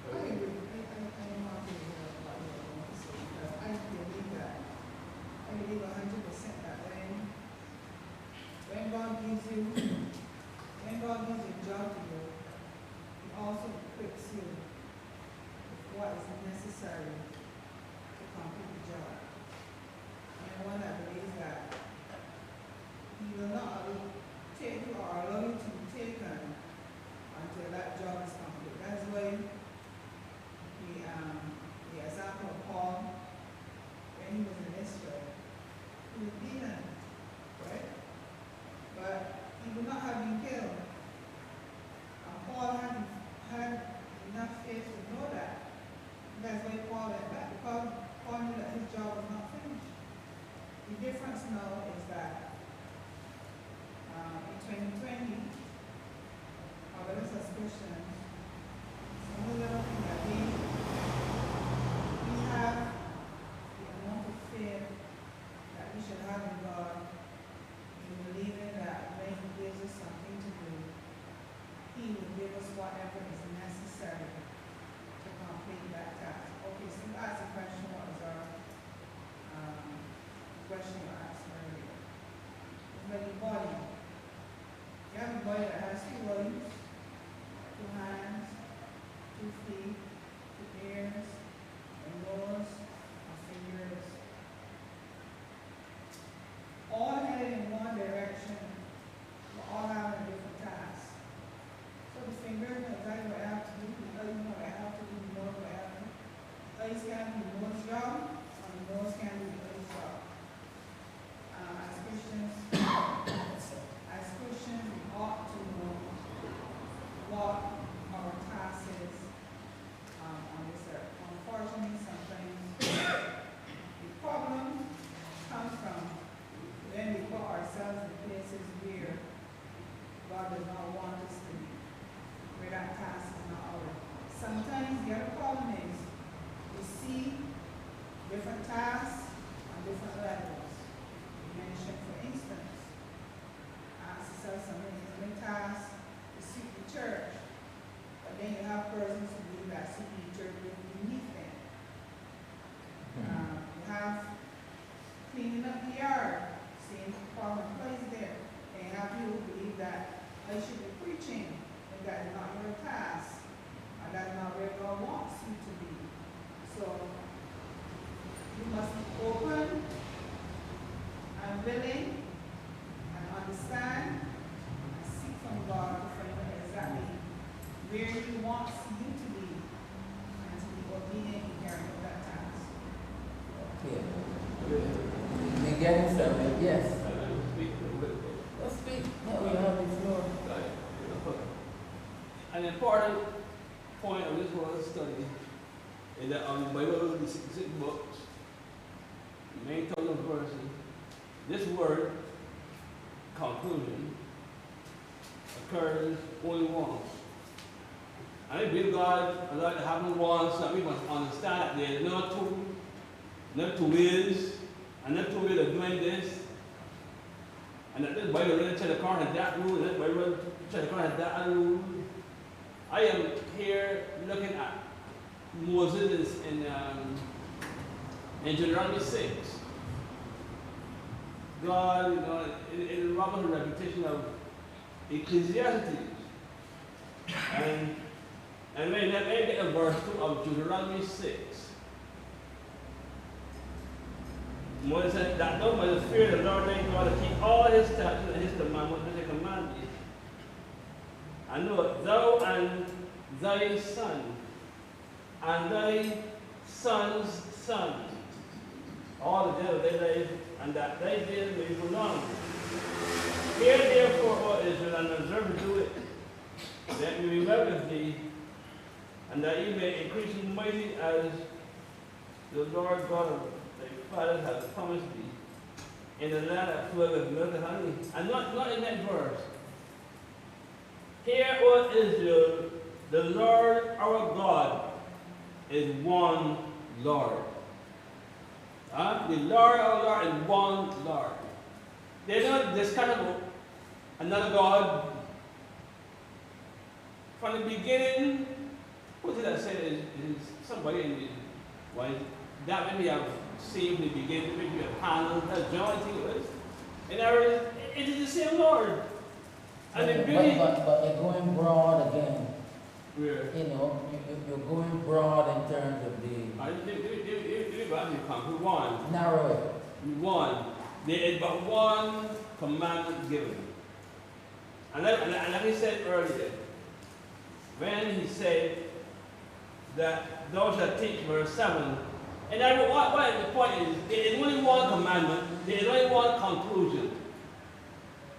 I agree. I'm not really what you're going to say, because I believe that. I believe 100% that when God gives you a job to do, He also equips you with what is necessary to complete the job. And one that believes that He will not take you or allow you to be taken until that job is complete. That's why the example of Paul, when he was in Israel, he was beaten, right? But he would not have been killed. And Paul had enough faith to know that. That's why Paul went back, because Paul knew that his job was not finished. The difference now is that in 2020, our brothers as Christians, some of the other thing that we have the amount of faith that we should have in God, in believing that when He gives us something to do, He will give us whatever is necessary to complete that task. Okay, so you asked a question, what was our question you asked earlier? It's like the body. You have a body that has two limbs, two hands, so many tasks to suit the church. But then you have persons who believe that suiting the church will be beneath them. You have cleaning up the yard, seeing common place there. And you have people who believe that they should be preaching, and that is not your task, and that's not where God wants you to be. So you must be open and willing and understand and seek from God to find out exactly where He wants you to be and to be obedient in carrying out that task. Okay. You getting something? Yes. Let's speak. Yeah, we have the floor. An important point of this whole study is that on the Bible, the 66 books, the main total verses, this word, conclusion, occurs only once. And I believe God allowed it to happen once, so that we must understand that there is no two ways, and not two ways of doing this. And that this Bible really tell the car has that rule, and that Bible tell the car has that rule. I am here looking at Moses in Deuteronomy 6. God, it robs the reputation of Ecclesiastes. And when I get a verse 2 of Deuteronomy 6. Moses said that no man fear the Lord thy God to keep all his statutes and his commandments which I command thee. I know thou and thy son and thy son's son all the days of thy life, and that thy days may be prolonged. Hear therefore, O Israel, and observe to do it, that it may be well with thee, and that ye may increase mighty as the Lord God of thy fathers has promised thee, in the land that floweth with milk and honey. And not in that verse. Hear, O Israel, the Lord our God is one Lord. The Lord our Lord is one Lord. There's not this kind of another God. From the beginning, what did I say is somebody in the one that when we have seen the beginning, when we have panels, that's John was. And it is the same Lord. And the beauty. But you're going broad again. Where? You know, you're going broad in terms of the one. narrow it. One. There is but one commandment given. And like he said earlier, when he said that thou shalt teach, verse 7, and what the point is, there is only one commandment, there is only one conclusion.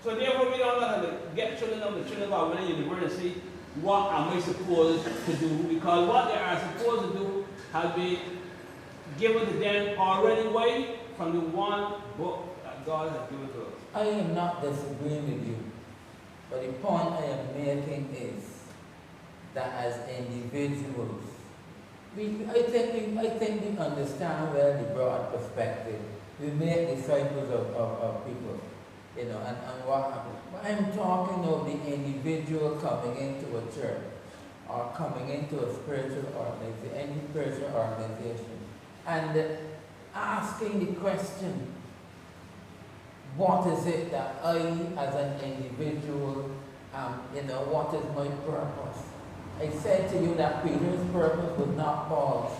So therefore we don't have to get children of the children of our university, what am I supposed to do? Because what they are supposed to do has been given to them already way from the one book that God has given to us. I am not disagreeing with you, but the point I am making is that as individuals, I think we understand well the broad perspective. We make disciples of people, you know, and what happens. But I'm talking of the individual coming into a church or coming into a spiritual organization, any spiritual organization, and asking the question, what is it that I, as an individual, you know, what is my purpose? I said to you that Peter's purpose was not Paul's.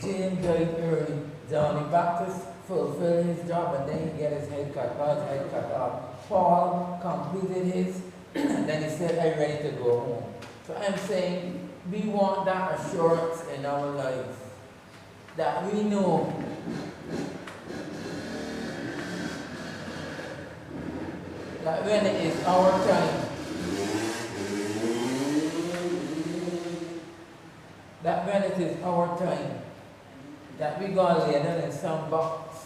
James died early. John the Baptist fulfilled his job and then he get his head cut, God's head cut off. Paul completed his, and then he said, I'm ready to go home. So I'm saying we want that assurance in our lives, that we know that when it is our time, that when it is our time, that we're going to lay down in some box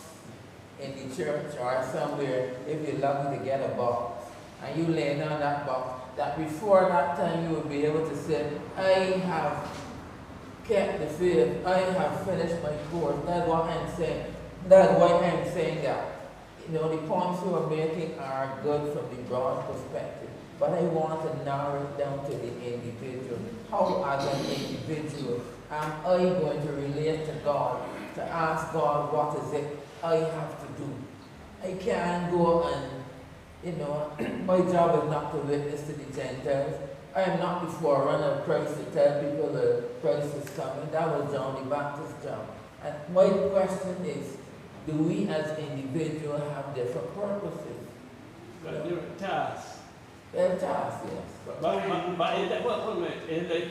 in the church or somewhere, if you're lucky to get a box, and you lay down that box, that before that time you will be able to say, I have kept the faith, I have finished my course. That's what I'm saying. That's why I'm saying that you know, the points you are making are good from the broad perspective, but I want to narrow it down to the individual. How, as an individual, am I going to relate to God, to ask God what is it I have to do? I can't go and, you know, my job is not to witness to the Gentiles. I am not the forerunner of Christ to tell people that Christ is coming. That was John the Baptist's job. And my question is, do we as individuals have different purposes? Got different tasks. They're tasks, yes. But is that what is like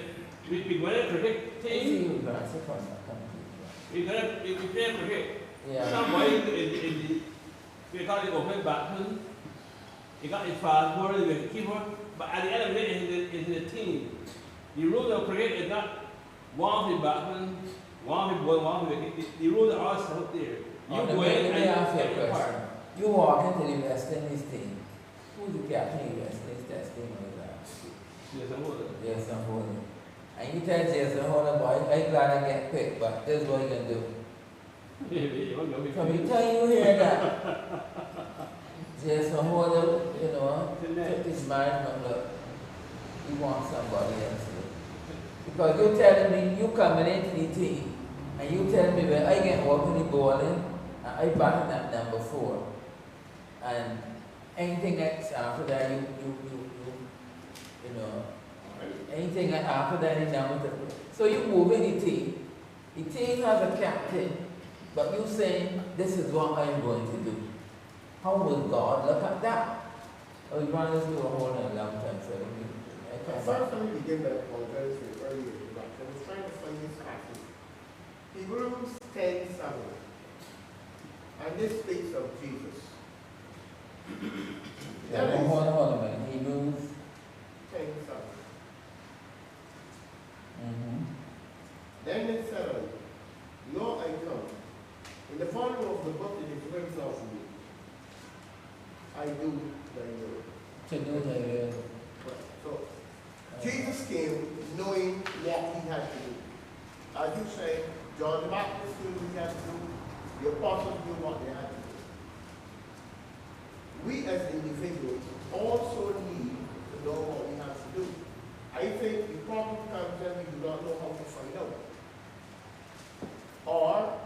we going to predict team? We can predict. Yeah. Somebody in the we call it open button. You got his password with the keyboard, but at the end of it is the team. The rules of cricket is not one with button, one with ball, one with the rules are all out there. You go in and ask you a take your part. question. You walk into the West Indies team. Who's the captain of the West Indies test team or that? Yes, I'm with it. Jason Holden. And you tell Jason Holden, boy, I'm glad I get picked, but this is what you can do. From the time you hear that, Jason Holden, you know, took his management look. He wants somebody else. Because you're telling me you coming into the team, and you telling me when I get walking the bowling, I batting at number 4. And anything else after that, you know, anything after that is number 3. So you move in the team. The team has a captain, but you saying, this is what I'm going to do. How will God look at that? Oh, you run this through a whole long time, so First, let me begin that apologize for earlier interruption. I was trying to find this passage. Hebrews 10:7. And this speaks of Jesus. Hold on a minute. Hebrews 10:7. Mm-hmm. Then it said, Lo, I come. In the volume of the book it is written of me. I do thy will. To do the will. So, Jesus came knowing what he had to do. As you say, John the Baptist knew what he had to do. The apostles knew what they had to do. We as individuals also need to know what we have to do. I think the problem comes when we do not know how to find out. Or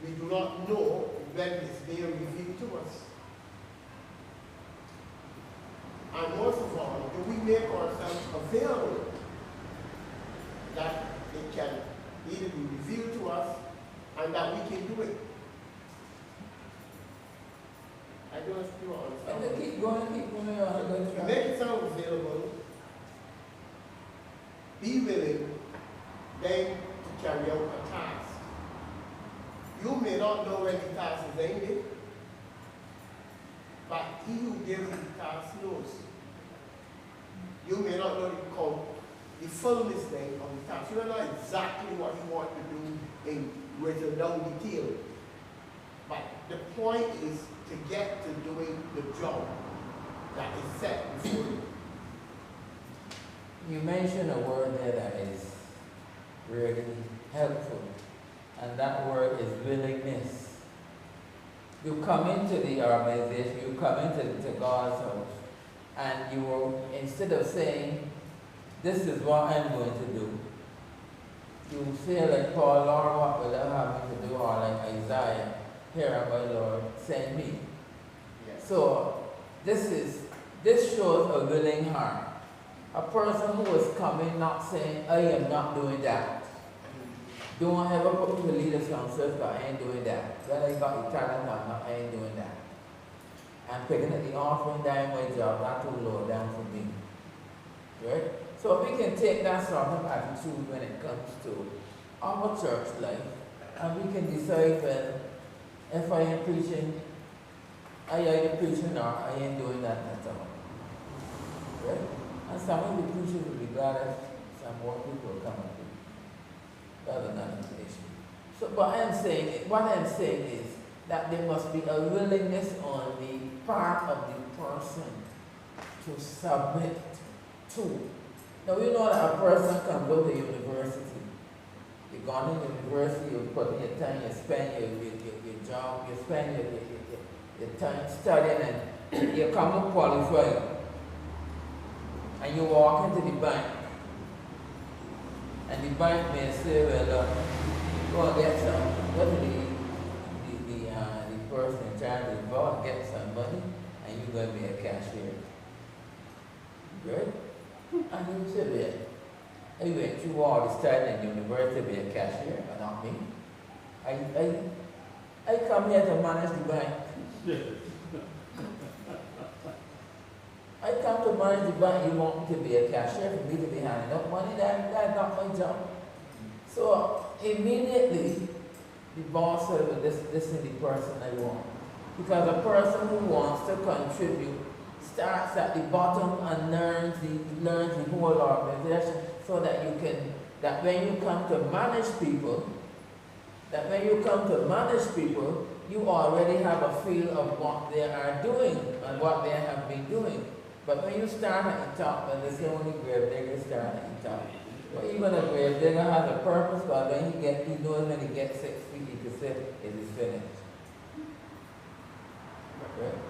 we do not know when it's being revealed to us. And most of all, do we make ourselves available that it can either be revealed to us and that we can do it? I don't know if you understand. And keep going on. To make yourself available, be willing then to carry out a task. You may not know when the task is ended, but he who gives you the task knows. You may not know the fullness then of the task. You don't know exactly what you want to do in written down detail. But the point is to get to doing the job that is set before you. You mentioned a word there that is really helpful, and that word is willingness. You come into the organization, you come into God's house, and you will, instead of saying, this is what I'm going to do, you say like Paul, Lord, what will I have me to do? Or like Isaiah, here am I, Lord, send me. Yes. So this shows a willing heart. A person who is coming not saying, I am not doing that. Don't ever put me to lead us on service, I ain't doing that. Well, I got the talent, I ain't doing that. I'm picking up the offering down my job, not too low down for me. Right? So we can take that sort of attitude when it comes to our church life, and we can decide, well, if I am preaching, I ain't preaching or I ain't doing that at all. Right? And some of the preachers will be glad if some more people will come up with rather than information. So what I'm saying is that there must be a willingness on the part of the person to submit to. Now you know that a person comes out of university You go to university, you put in your time, you spend your job, you spend your time studying, and you come up qualified. And you walk into the bank, and the bank may say, well, go and get some, go to the person in charge of the vault, get some money, and you're going to be a cashier. Right? And you say, well, I went through all the study in university to be a cashier, but not me. I come here to manage the bank. I come to manage the bank. You want me to be a cashier, for me to be handing out money? That's not my job. So immediately, the boss said, well, this is the person I want. Because a person who wants to contribute starts at the bottom and learns the whole organization, so that that when you come to manage people, you already have a feel of what they are doing and what they have been doing. But when you start at the top, and they say only grave digger start at the top. But even a grave digger has a purpose, because when he knows when he gets 6 feet, he can say it is finished.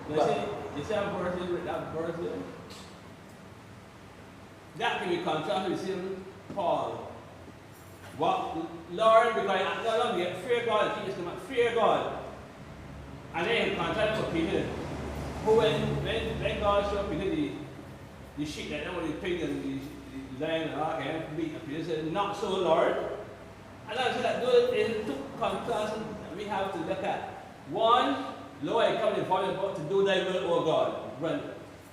Right? You see that verse there? That can be contrasted with him, Paul. What, Lord, because I not only fear God, teach them fear God. And then contrast with Peter, who when God showed Peter the sheep that they were the pig and the lion and all that, and Peter said, not so, Lord. And I said that those is two contrasts that we have to look at. One, Lord, I come in front of God to do thy will, O God. When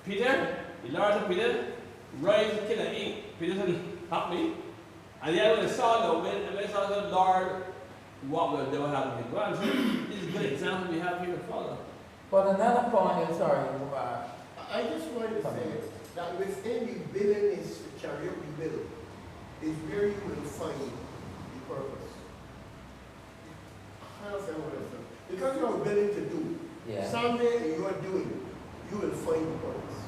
Peter, the Lord said, Peter, rise, kill and eat. Peter said, help me. And the other one saw when saw the Lord, what will they have me? Well, this is a good example we have here to follow. But another point is, sorry, I just wanted to say that within the willingness to carry out the will is where you will find the purpose. I understand what I'm saying. Because you are willing to do something and you are doing it, you will find the purpose.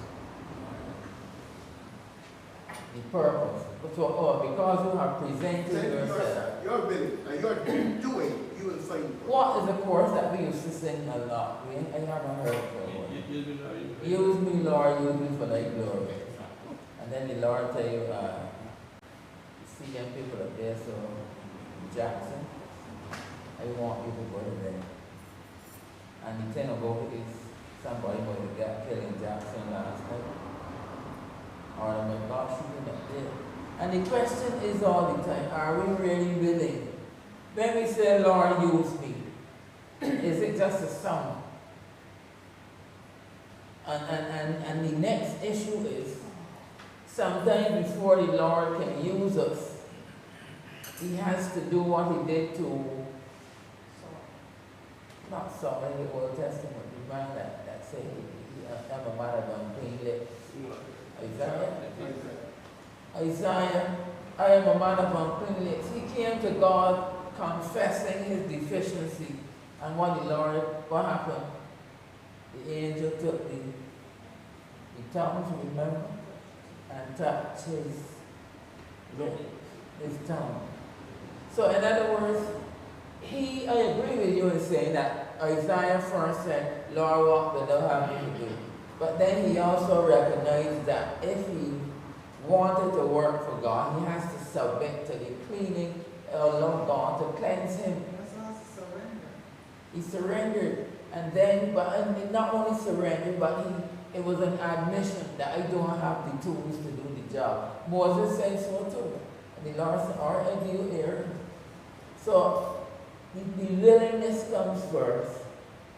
The purpose. So, because you have presented yourself. You're willing and you're doing, you will find the purpose. What is a chorus that we used to sing a lot? I haven't heard it before. Use me, Lord, use me for thy glory. And then the Lord tell you, see young people up there, so Jackson, I want you to go to bed. And the thing about it is, somebody might have got killed in Jackson last night. Or they might got shooting up there. And the question is all the time, are we really willing? When we say, Lord, use me, is it just a song? And the next issue is, sometimes before the Lord can use us, he has to do what he did to, not Saul in the Old Testament, the man that said, I'm a man of unclean lips. Isaiah, I am a man of unclean lips. He came to God confessing his deficiency. And what happened? The angel took the tongues, remember, and touched his tongue. So in other words, I agree with you in saying that Isaiah first said, Lord, what will thou have me to do? But then he also recognized that if he wanted to work for God, he has to submit to the cleaning of God to cleanse him. He surrendered. And then, but not only surrendered, but it was an admission that I don't have the tools to do the job. Moses said so too. And the Lord said, all right, I do here. So the willingness comes first,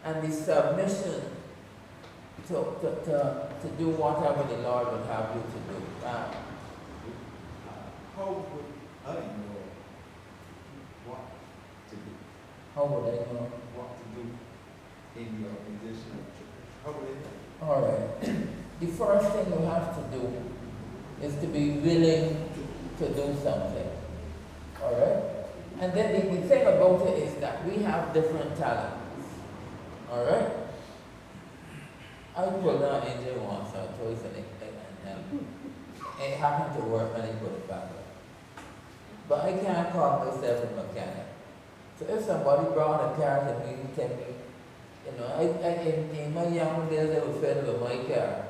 and the submission to do whatever the Lord would have you to do. How would I know what to do? How would I know? What to do in the organization? How would I know? All right. The first thing you have to do is to be willing to do something. All right? And then the thing about it is that we have different talents. All right? I pulled down engine once or twice and it happened to work and I put it back up. but I can't call myself a mechanic. So if somebody brought a car to me and tell me, you know, in my young days I would fiddle with my car,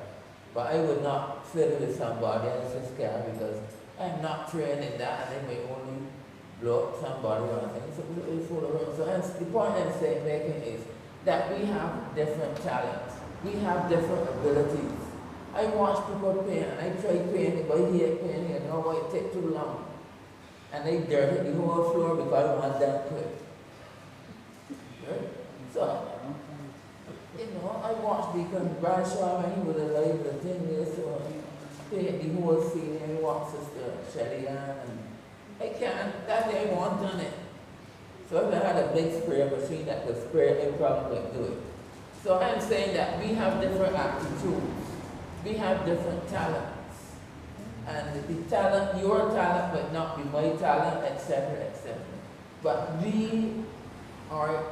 but I would not fiddle with somebody else's car because I'm not trained in that, and they may only blow up somebody or anything. So it's full of room. So the point I'm saying making is that we have different talents, we have different abilities. I watch people paint, and I try painting, but here painting, and know it take too long. And they dirty the whole floor because I want that quick. Right? So, you know, I watched Deacon Bradshaw when he was alive, the thing is, so paint the whole scene, and watch Sister Shelly Ann, and I can't, that day I want done it. So if I had a big sprayer machine that could spray, I probably could do it. So I'm saying that we have different aptitudes, we have different talents. And the talent, your talent might not be my talent, etc., etc. But we are,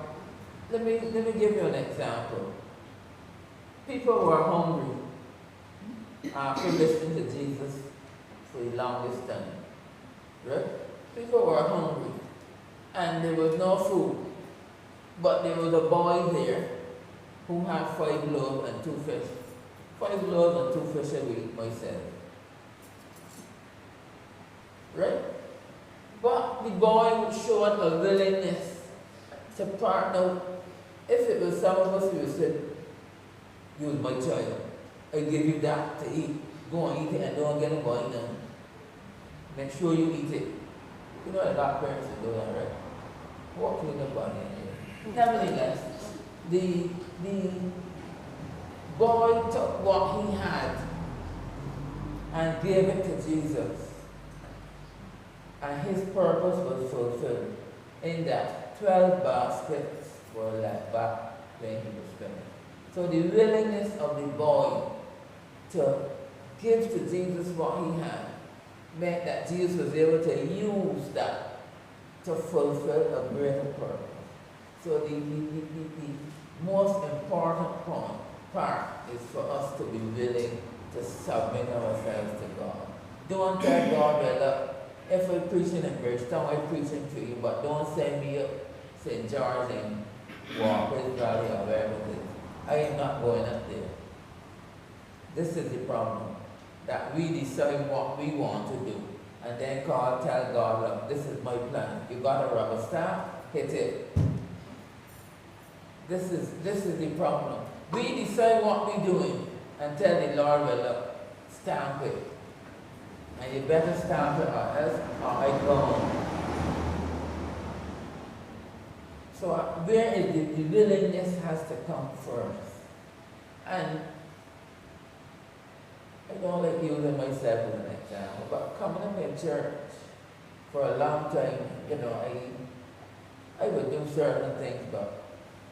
let me give you an example. People were hungry after listening to Jesus for the longest time. Right? People were hungry and there was no food. But there was a boy there who had 5 loaves and 2 fish. 5 loaves and 2 fish I will eat myself. Right? But the boy showed a willingness to partner. If it was some of us, we would say, you was my child. I give you that to eat. Go and eat it and don't get a boy now. Make sure you eat it. You know that our parents would do that, right? Walk with the body in here. Nevertheless, the boy took what he had and gave it to Jesus. And his purpose was fulfilled in that 12 baskets were left back when he was finished. So the willingness of the boy to give to Jesus what he had meant that Jesus was able to use that to fulfill a greater purpose. So the most important part is for us to be willing to submit ourselves to God. Don't tell God, well, look, if I'm preaching in Bridgetown, I'm preaching to you, but don't send me up St. George and Walker's Valley or wherever it is. I am not going up there. This is the problem, that we decide what we want to do, and then tell God, look, this is my plan. You got a rubber stamp, hit it. This is the problem. We decide what we're doing and tell the Lord, well, look, stamp it. And you better stamp it or else I go home. So where is the willingness has to come first. And I don't like using myself as an example, but coming up in church for a long time, you know, I would do certain things, but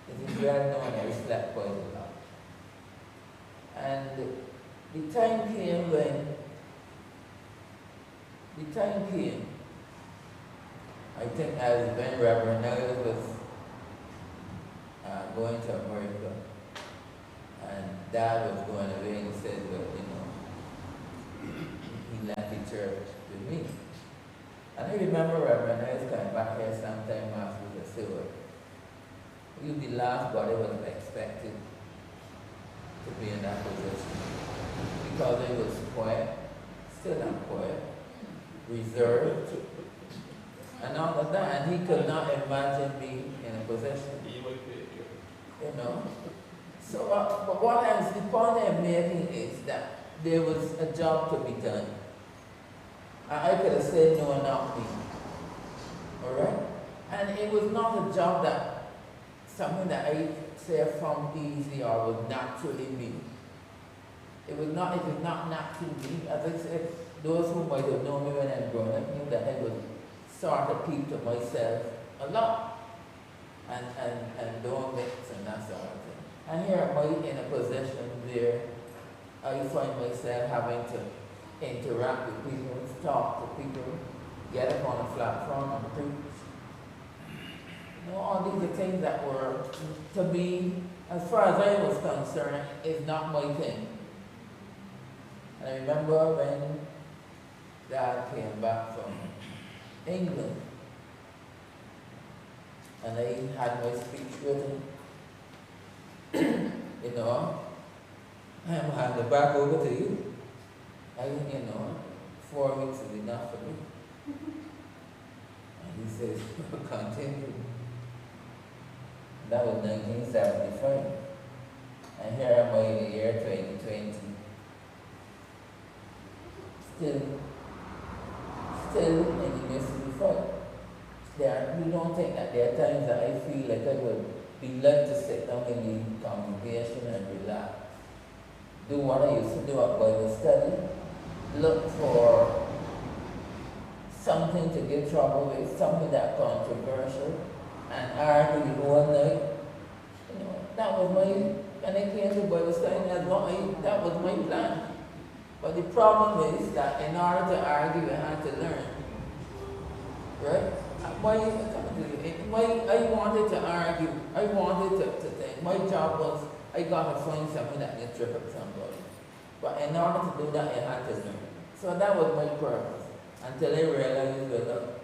it is well known I slept quite a lot. And the time came when I think as when Reverend Niles was going to America, and Dad was going away, and he said, well, you know, he left the church with me. And I remember Reverend Niles coming back here sometime after the silver. He was the last body was expected to be in that position, because he was quiet, still not quiet, reserved, and all of that, and he could not imagine being in a position, you know. So, but the point I'm making is that there was a job to be done. And I could have said no, not me. All right? And it was not a job that, something that I say found easy or would naturally be. It was not naturally me. As I said, those who might have known me when I was growing up knew that I would sort of keep to myself a lot. And don't mix and that sort of thing. And here am I in a position where I find myself having to interact with people, talk to people, get up on a platform and preach. You know, all these are things that were, to me, as far as I was concerned, is not my thing. And I remember when Dad came back from England. And I had my speech written, you know, I'm handing it back over to you. 4 weeks is enough for me. And he says, continue. That was 1975. And here am I in the year 2020. Still in the midst of the fight. We don't think that there are times that I feel like I would be led to sit down in the congregation and relax. Do what I used to do at Bible study. Look for something to get trouble with, something that's controversial, and argue the whole night. That was when I came to Bible study, that was my plan. But the problem is that in order to argue, I had to learn. Right? I wanted to argue. I wanted to think. My job was, I got to find something that can trip up somebody. But in order to do that, I had to learn. So that was my purpose. Until I realized, well, look,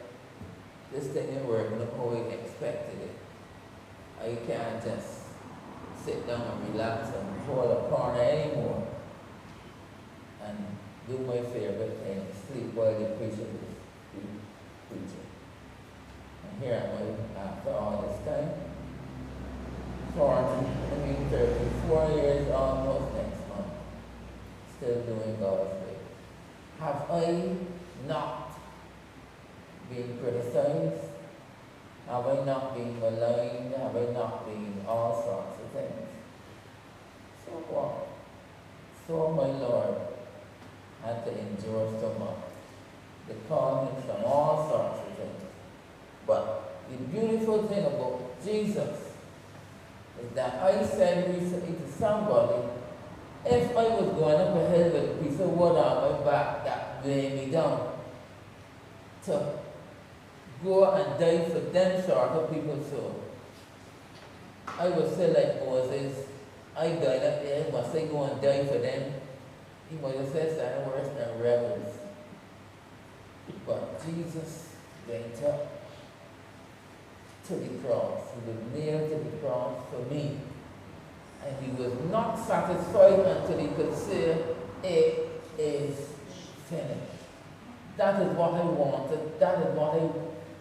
this thing ain't working how I expected it. I can't just sit down and relax and hold a corner anymore and do my favorite thing, sleep while the preacher is preaching. And here am I after all this time, 34 years almost next month, still doing God's way. Have I not been criticized? Have I not been maligned? Have I not been all sorts of things? So what? So my Lord had to endure so much. They call him from all sorts of things. But the beautiful thing about Jesus is that I said recently to somebody, if I was going up a hill with a piece of wood on my back that weighed me down, to go and die for them sort of people, so I would say like Moses, I died up there, must I go and die for them? He might have said something worse than rebels. But Jesus went up to the cross. He was nailed to the cross for me. And he was not satisfied until he could say, it is finished. That is what I wanted. That is what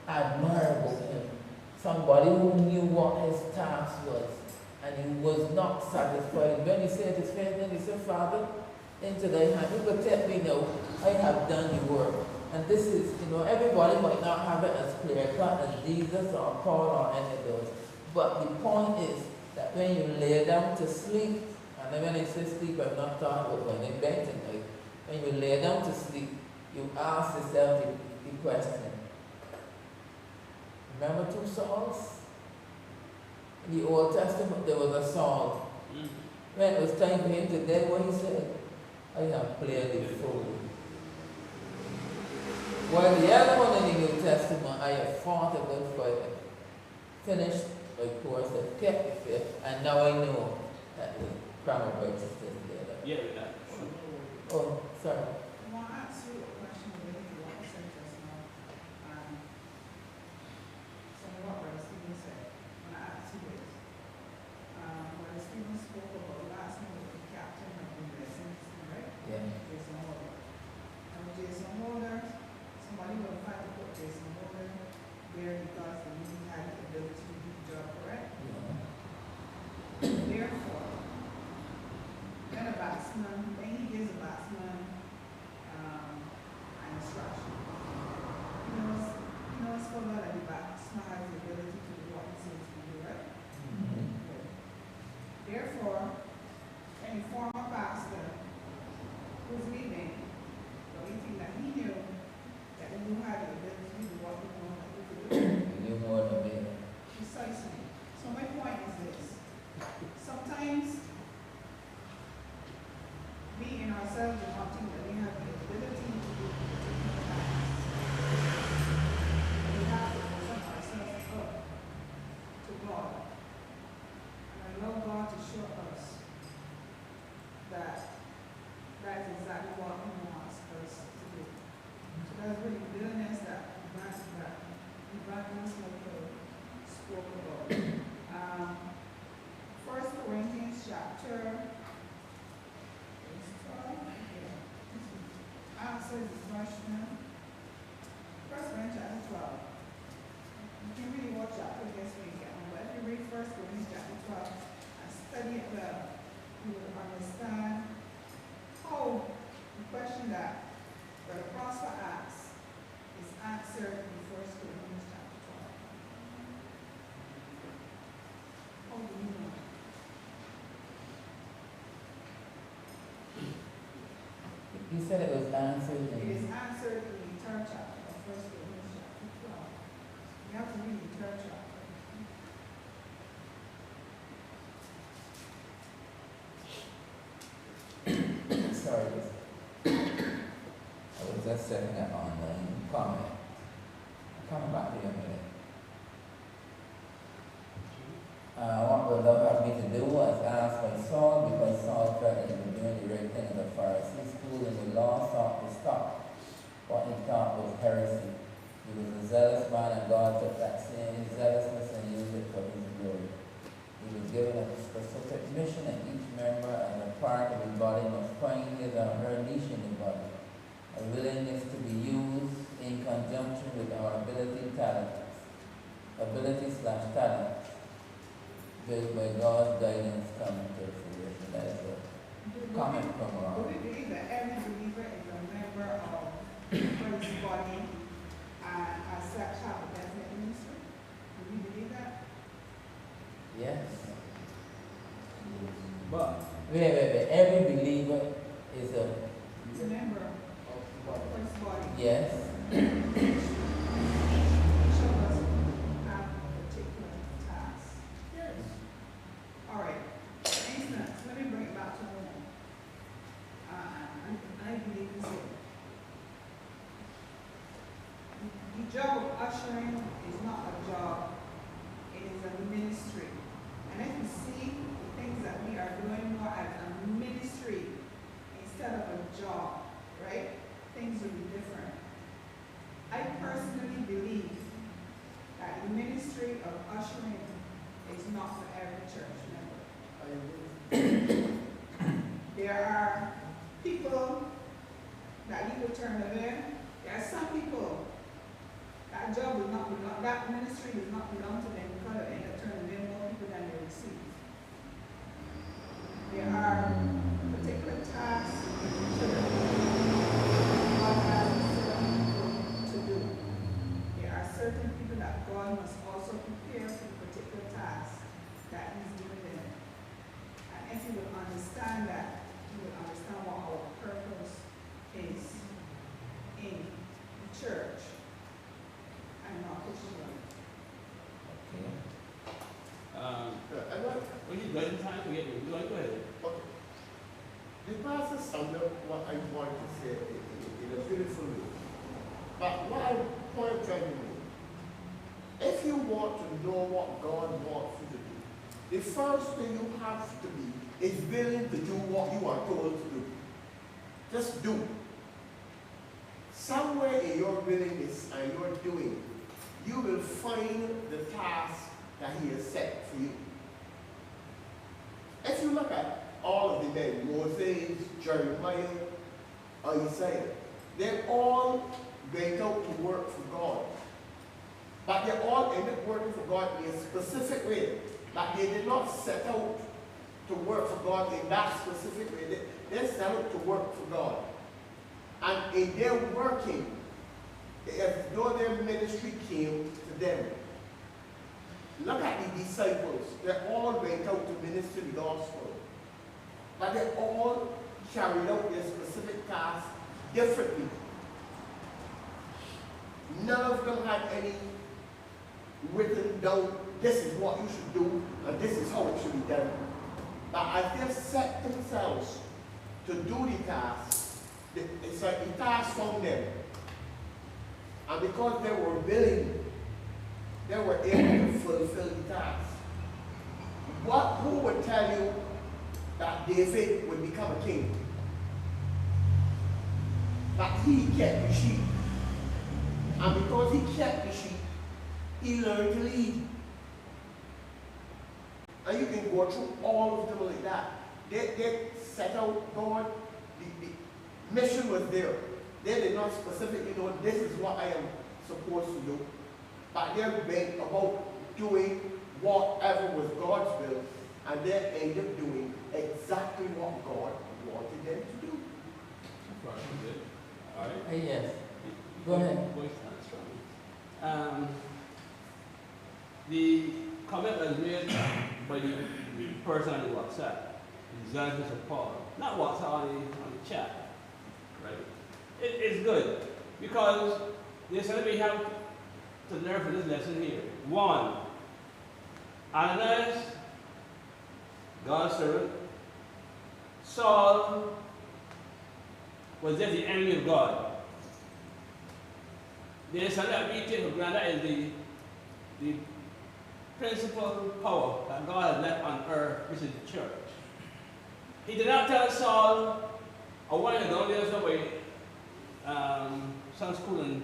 I admired about him. Somebody who knew what his task was. And he was not satisfied. When he said his friend, then he said, Father, into thy hand. You could tell me now, I have done the work. And this is, everybody might not have it as clear cut as Jesus or Paul or any of those. But the point is that when you lay down to sleep, and when I say sleep, I'm not talking about when in bed tonight. When you lay down to sleep, you ask yourself the question. Remember 2 Sauls? In the Old Testament, there was a Saul. When it was time for him to die, what he said? I have played the fool. While the other one in the New Testament, I have fought a good fight, finished my course, I've kept the faith, and now I know that the crown of righteousness is there. Yeah, we got it. Oh, sorry. I want to ask you a question related to what you said just now. Some of what Brother Stephen said. I want to ask you this. Brother Stephen spoke about last night with the captain of the blessings, right? Yeah. Jason Holder. And Jason Holder, somebody will try to put Jason Holder there because the meeting had the ability to do the job, correct? Therefore, when he gives a batsman that you will understand how the question that Brother Prosper asks is answered in 1 Corinthians chapter 12. How do you know? You said it was answered It is in, answered in the third chapter of 1 Corinthians chapter 12. You have to read the third chapter. sorry, I was just setting an online comment. I'm coming back to you in a minute. What the Lord had me to do was ask by Saul, because Saul felt that he was doing the right thing in the Pharisee school, and the law sought to stop what he thought was heresy. He was a zealous man, and God took that same zealousness and used it for his glory. He was given a specific mission, and each member as a part of the body must find his or her niche in the body. A willingness to be used in conjunction with our ability/talents, built by God's guidance coming to fruition. That is a comment from Do our. we believe that every believer is a member of Christ's body and as such have a definite ministry? Do we believe that? Yes. But Wait. Every believer is a. It's a member of Christ's body. Yes. Each of us have a particular task. Yes. All right. For instance, let me bring it back to home. I believe this way. The job of ushering is not a job, it is a ministry. And if you see the things that we are doing more as a ministry instead of a job, right? Things will be different. I personally believe that the ministry of ushering is not for every church member. I agree. There are people that you will turn them in. There are some people that job does not belong, that ministry does not belong to them because they end up turning in more people than they receive. There are particular tasks in the church God has certain people to do. There are certain people that God must also prepare for the particular task that He's given them. And if you will understand that, you will understand what our purpose is in the church and not Christian. Okay. I like, when you done time, go ahead. okay. The pastor summed up what I want to say in a beautiful way. But what I point to you, if you want to know what God wants you to do, the first thing you have to be is willing to do what you are told to do. Just do. Somewhere in your willingness and your doing, you will find the task that He has set for you. If you look at all of the men, Moses, Jeremiah, Isaiah, they all went out to work for God. But they all ended up working for God in a specific way. But they did not set out to work for God in that specific way. They set out to work for God. And in their working, as though their ministry came to them. Look at the disciples. They all went out to minister the gospel. But they all carried out their specific task differently. None of them had any written down, this is what you should do, and this is how it should be done. But as they set themselves to do the task, it's like the task found them. And because they were willing, they were able to fulfill the task. Who would tell you that David would become a king? But he kept the sheep. And because he kept the sheep, he learned to lead. And you can go through all of them like that. They set out God, the mission was there. They did not specifically know this is what I am supposed to do. But they went about doing whatever was God's will, and and they end up doing exactly what God wanted them to do. All right. Yes. Go ahead. The comment was made by the person on the WhatsApp, Examples of Paul. Not WhatsApp, on the chat. Right? It's good because there's something we have to learn from this lesson here. One, Ananias, God's servant, Saul was just the enemy of God. There's something that we take for granted, that is the principal power that God has left on earth, which is the church. He did not tell Saul, I want you to go there somewhere, some school and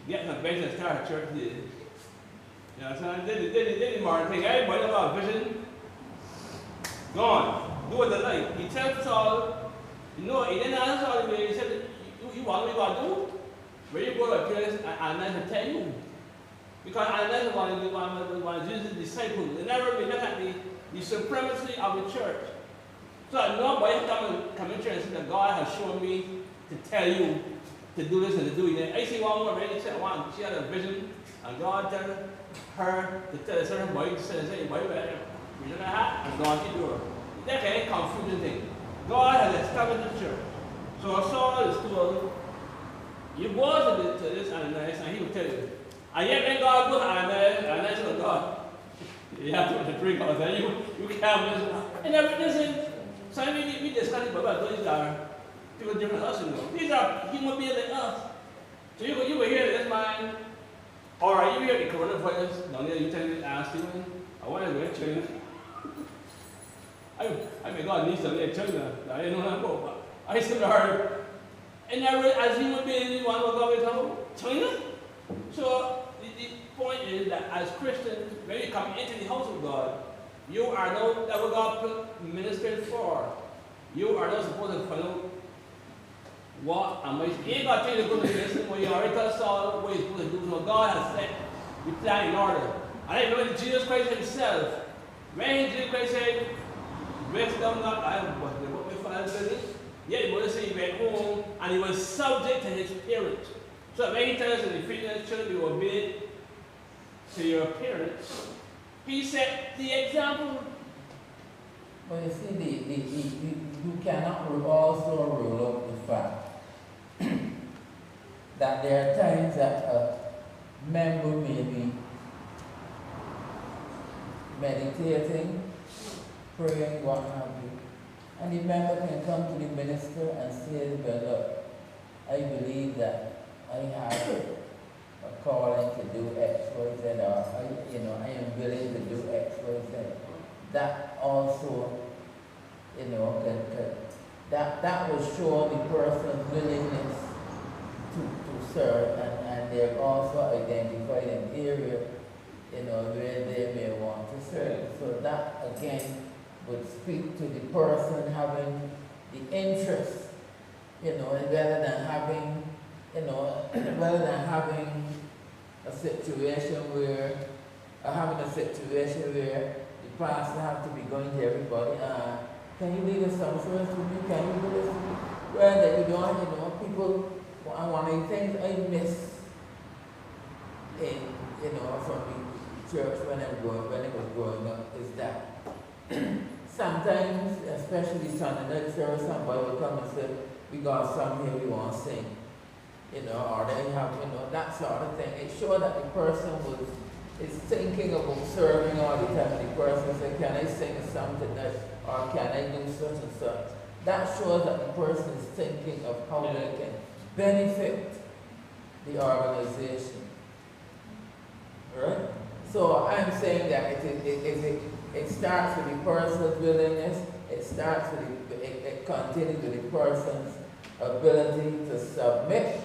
get some bench and start a church there. You know what I'm saying? Did the modern thing. Everybody about vision. Gone. Do what they like. He tells Saul, you know, he didn't ask Saul, he said, you want me to do? Where you go to a place, and I tell you. Because Ananias was Jesus' disciples. They never look at the supremacy of the church. So nobody come in church and say that God has shown me to tell you to do this and to do that. I see one woman ready to say, she had a vision, and God told her to tell a certain boy to say, boy, you know that, and God to do her. That's a confusing thing. God has established the church. So Saul is told, you go to this Ananias, and he will tell you. And yet when God goes to Ananias said, God, you have to drink all that. You can't miss it. And listen, so we discuss it about these are people different than us, you know. These are human beings like us. So you will hear this man, or you hear the coronavirus, down there, you tell me, Stephen, I want to go to China. I mean, God needs to let China. I didn't know that about, but I still heard. And as human beings, we want to go to China. So the point is that as Christians, when you come into the house of God, you are not that what God ministered for. You are not supposed to follow what am I. You ain't got to tell you to go to the lesson where you already tell Saul what you're supposed to do. So God has set the plan in order. And I know that Jesus Christ himself, when Jesus Christ said, rest down not, I was what my father's business. Yet he was saying he went home and he was subject to his parents. So when he tells us in Ephesians, children, be obedient to your parents, he set the example. But you see, you cannot also rule out the fact that there are times that a member may be meditating, praying, what have you, and the member can come to the minister and say, well, look, I believe that I have a calling to do X, Y, Z, or I am willing to do X, Y, Z. That also, that will show the person's willingness to serve, and they've also identified an area, where they may want to serve. So that again would speak to the person having the interest, rather than having a situation where the pastor have to be going to everybody, can you lead us some service with me? Can you do this with me? Rather, you don't, people, one of the things I miss from the church when it was growing up is that sometimes, especially Sunday night service, somebody will come and say, we got a song here we want to sing. Or they have, that sort of thing. It shows that the person is thinking about serving all the time. The person says, can I sing a song tonight? Or can I do such and such? That shows that the person is thinking of how they can benefit the organization. Right? So I'm saying that it starts with the person's willingness, it continues with the person's ability to submit,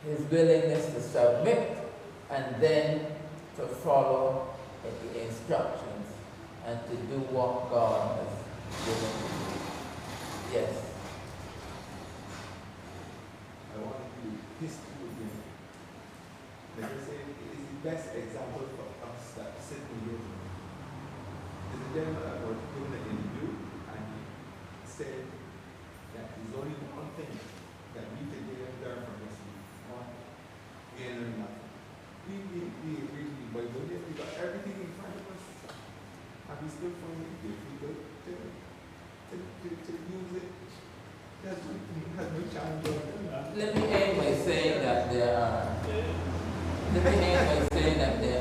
his willingness to submit, and then to follow the instructions and to do what God has given him. Yes. I want to do history again. Let me say, it is the best example for us that sit in here. There's a gentleman at work He still finds it difficult to use it. That's no challenge on that. Let me end by saying that there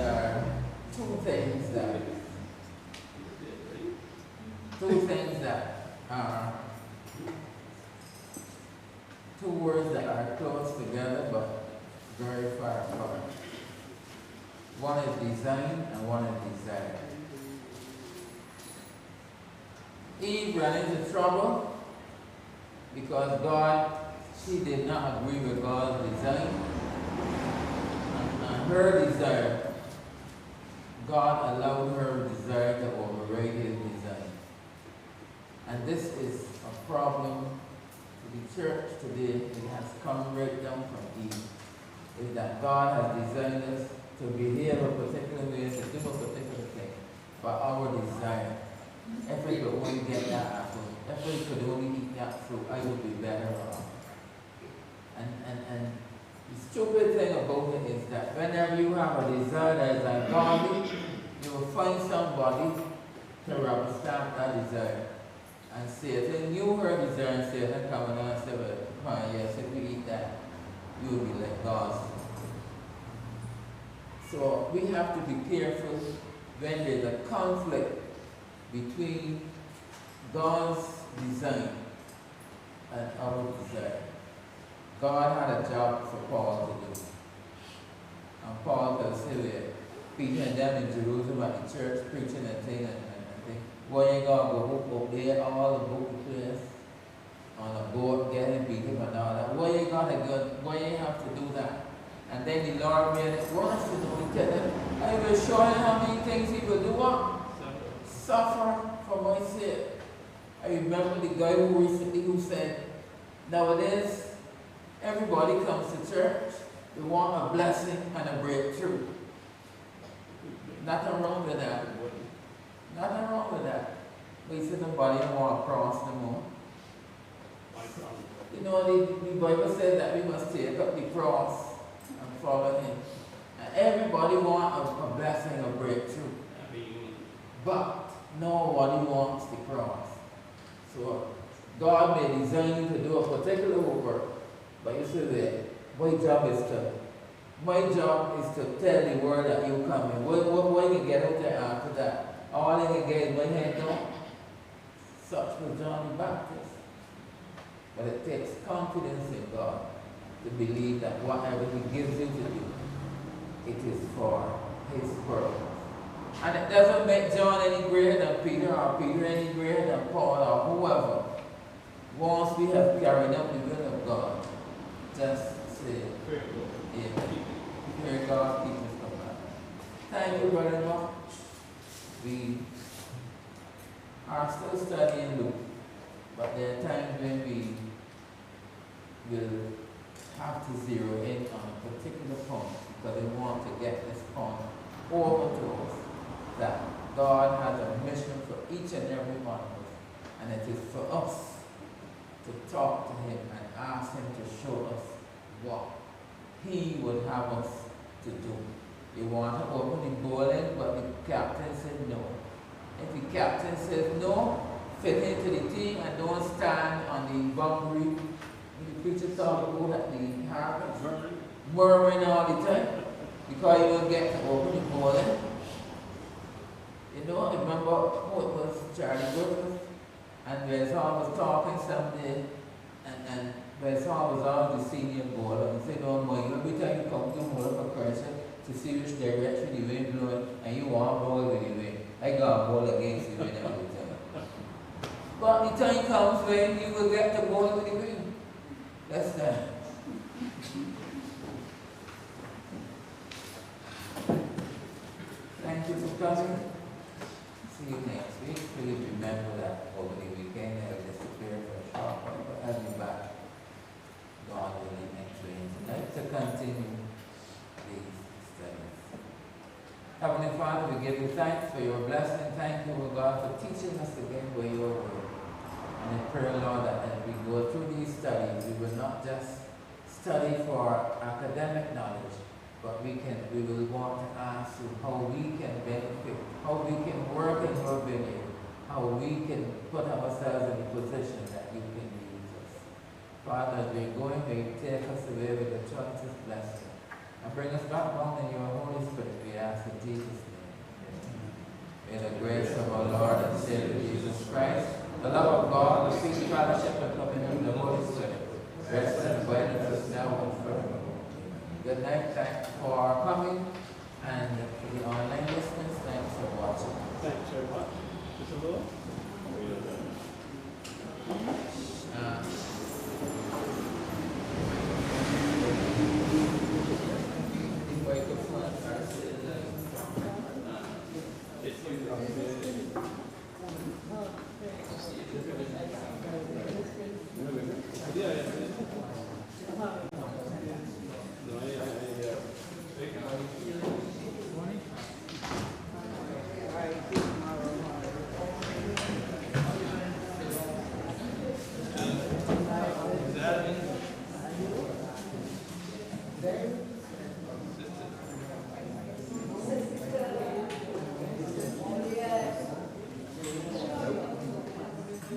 are two things that are two words that are close together but very far apart. One is design and one is desire. Eve ran into trouble because she did not agree with God's design. And her desire, God allowed her desire to override his design. And this is a problem to the church today. It has come right down from Eve. Is that God has designed us to behave a particular way, to do a particular thing, for our desire. If we could only get that apple, if we could only eat that fruit, I would be better off. And the stupid thing about it is that whenever you have a desire that is ungodly, you will find somebody to rubber stamp that desire. And Satan knew her desire, and Satan come along and say, well, yes, if we eat that, you will be like God. So we have to be careful when there's a conflict between God's design and our desire. God had a job for Paul to do. And Paul could say, Peter and them in Jerusalem at the church preaching and things and things. Why you gotta go up there all about the place on a boat getting beaten and all that? Why you gotta go? Why you have to do that? And then the Lord made it worse, you know, he tell them, I will show you how many things he will do. What? Suffer for my sake. I remember the guy who said, nowadays, everybody comes to church, they want a blessing and a breakthrough. Nothing wrong with that. Nothing wrong with that. But he said nobody want to cross no more. You know, the Bible says that we must take up the cross and follow him. And everybody wants a blessing, a breakthrough. But nobody wants the cross. So God may design you to do a particular work, but you say that my job is to tell the world that you come in. What you can get out there after that? All you can get is my head down. Such was John the Baptist. But it takes confidence in God to believe that whatever he gives you to do, it is for his purpose. And it doesn't make John any greater than Peter or Peter any greater than Paul or whoever. Once we have carried out the will of God, just say, amen. Hear God keep his command. Thank you very much. We are still studying Luke, but there are times when we will have to zero in on a particular point because we want to get this point over to us that God has a mission for each and every one of us, and it is for us to talk to him and ask him to show us what he would have us to do. You want to open the bowling, but the captain said no. If the captain says no, fit into the team and don't stand on the boundary. The preacher talk about at the harvest, murmuring all the time because you don't get to open the bowling. You know, remember who it was, Charlie Griffith, and Bezal was talking someday, and Bezal was on the senior bowler and said, oh my, every time you come to hold up a cursor to see which direction the wind blowing, and you want to bowl with the wind. I got a ball against the wind every time. But the time comes when you will get the ball with the wind. That's that. Thank you for coming. See you next week. Please remember that over the weekend I will disappear for a short while, but I'll be back, God willing, next week tonight to continue these studies. Heavenly Father, we give you thanks for your blessing. Thank you, O God, for teaching us again by your word. And I pray, Lord, that as we go through these studies, we will not just study for academic knowledge, but we will want to ask you how we can benefit, how we can work in your business how we can put ourselves in a position that you can use us. Father, as we're going, may you take us away with the choicest blessing and bring us back home in your Holy Spirit, we ask in Jesus' name. May the grace of our Lord and Savior Jesus Christ, the love of God, the sweet fellowship and communion of the Holy Spirit, rest and abide with us now and forevermore. Good night, thanks for coming, and for the online listeners, thanks for watching. Thanks very much. Mr. Lord? Yeah.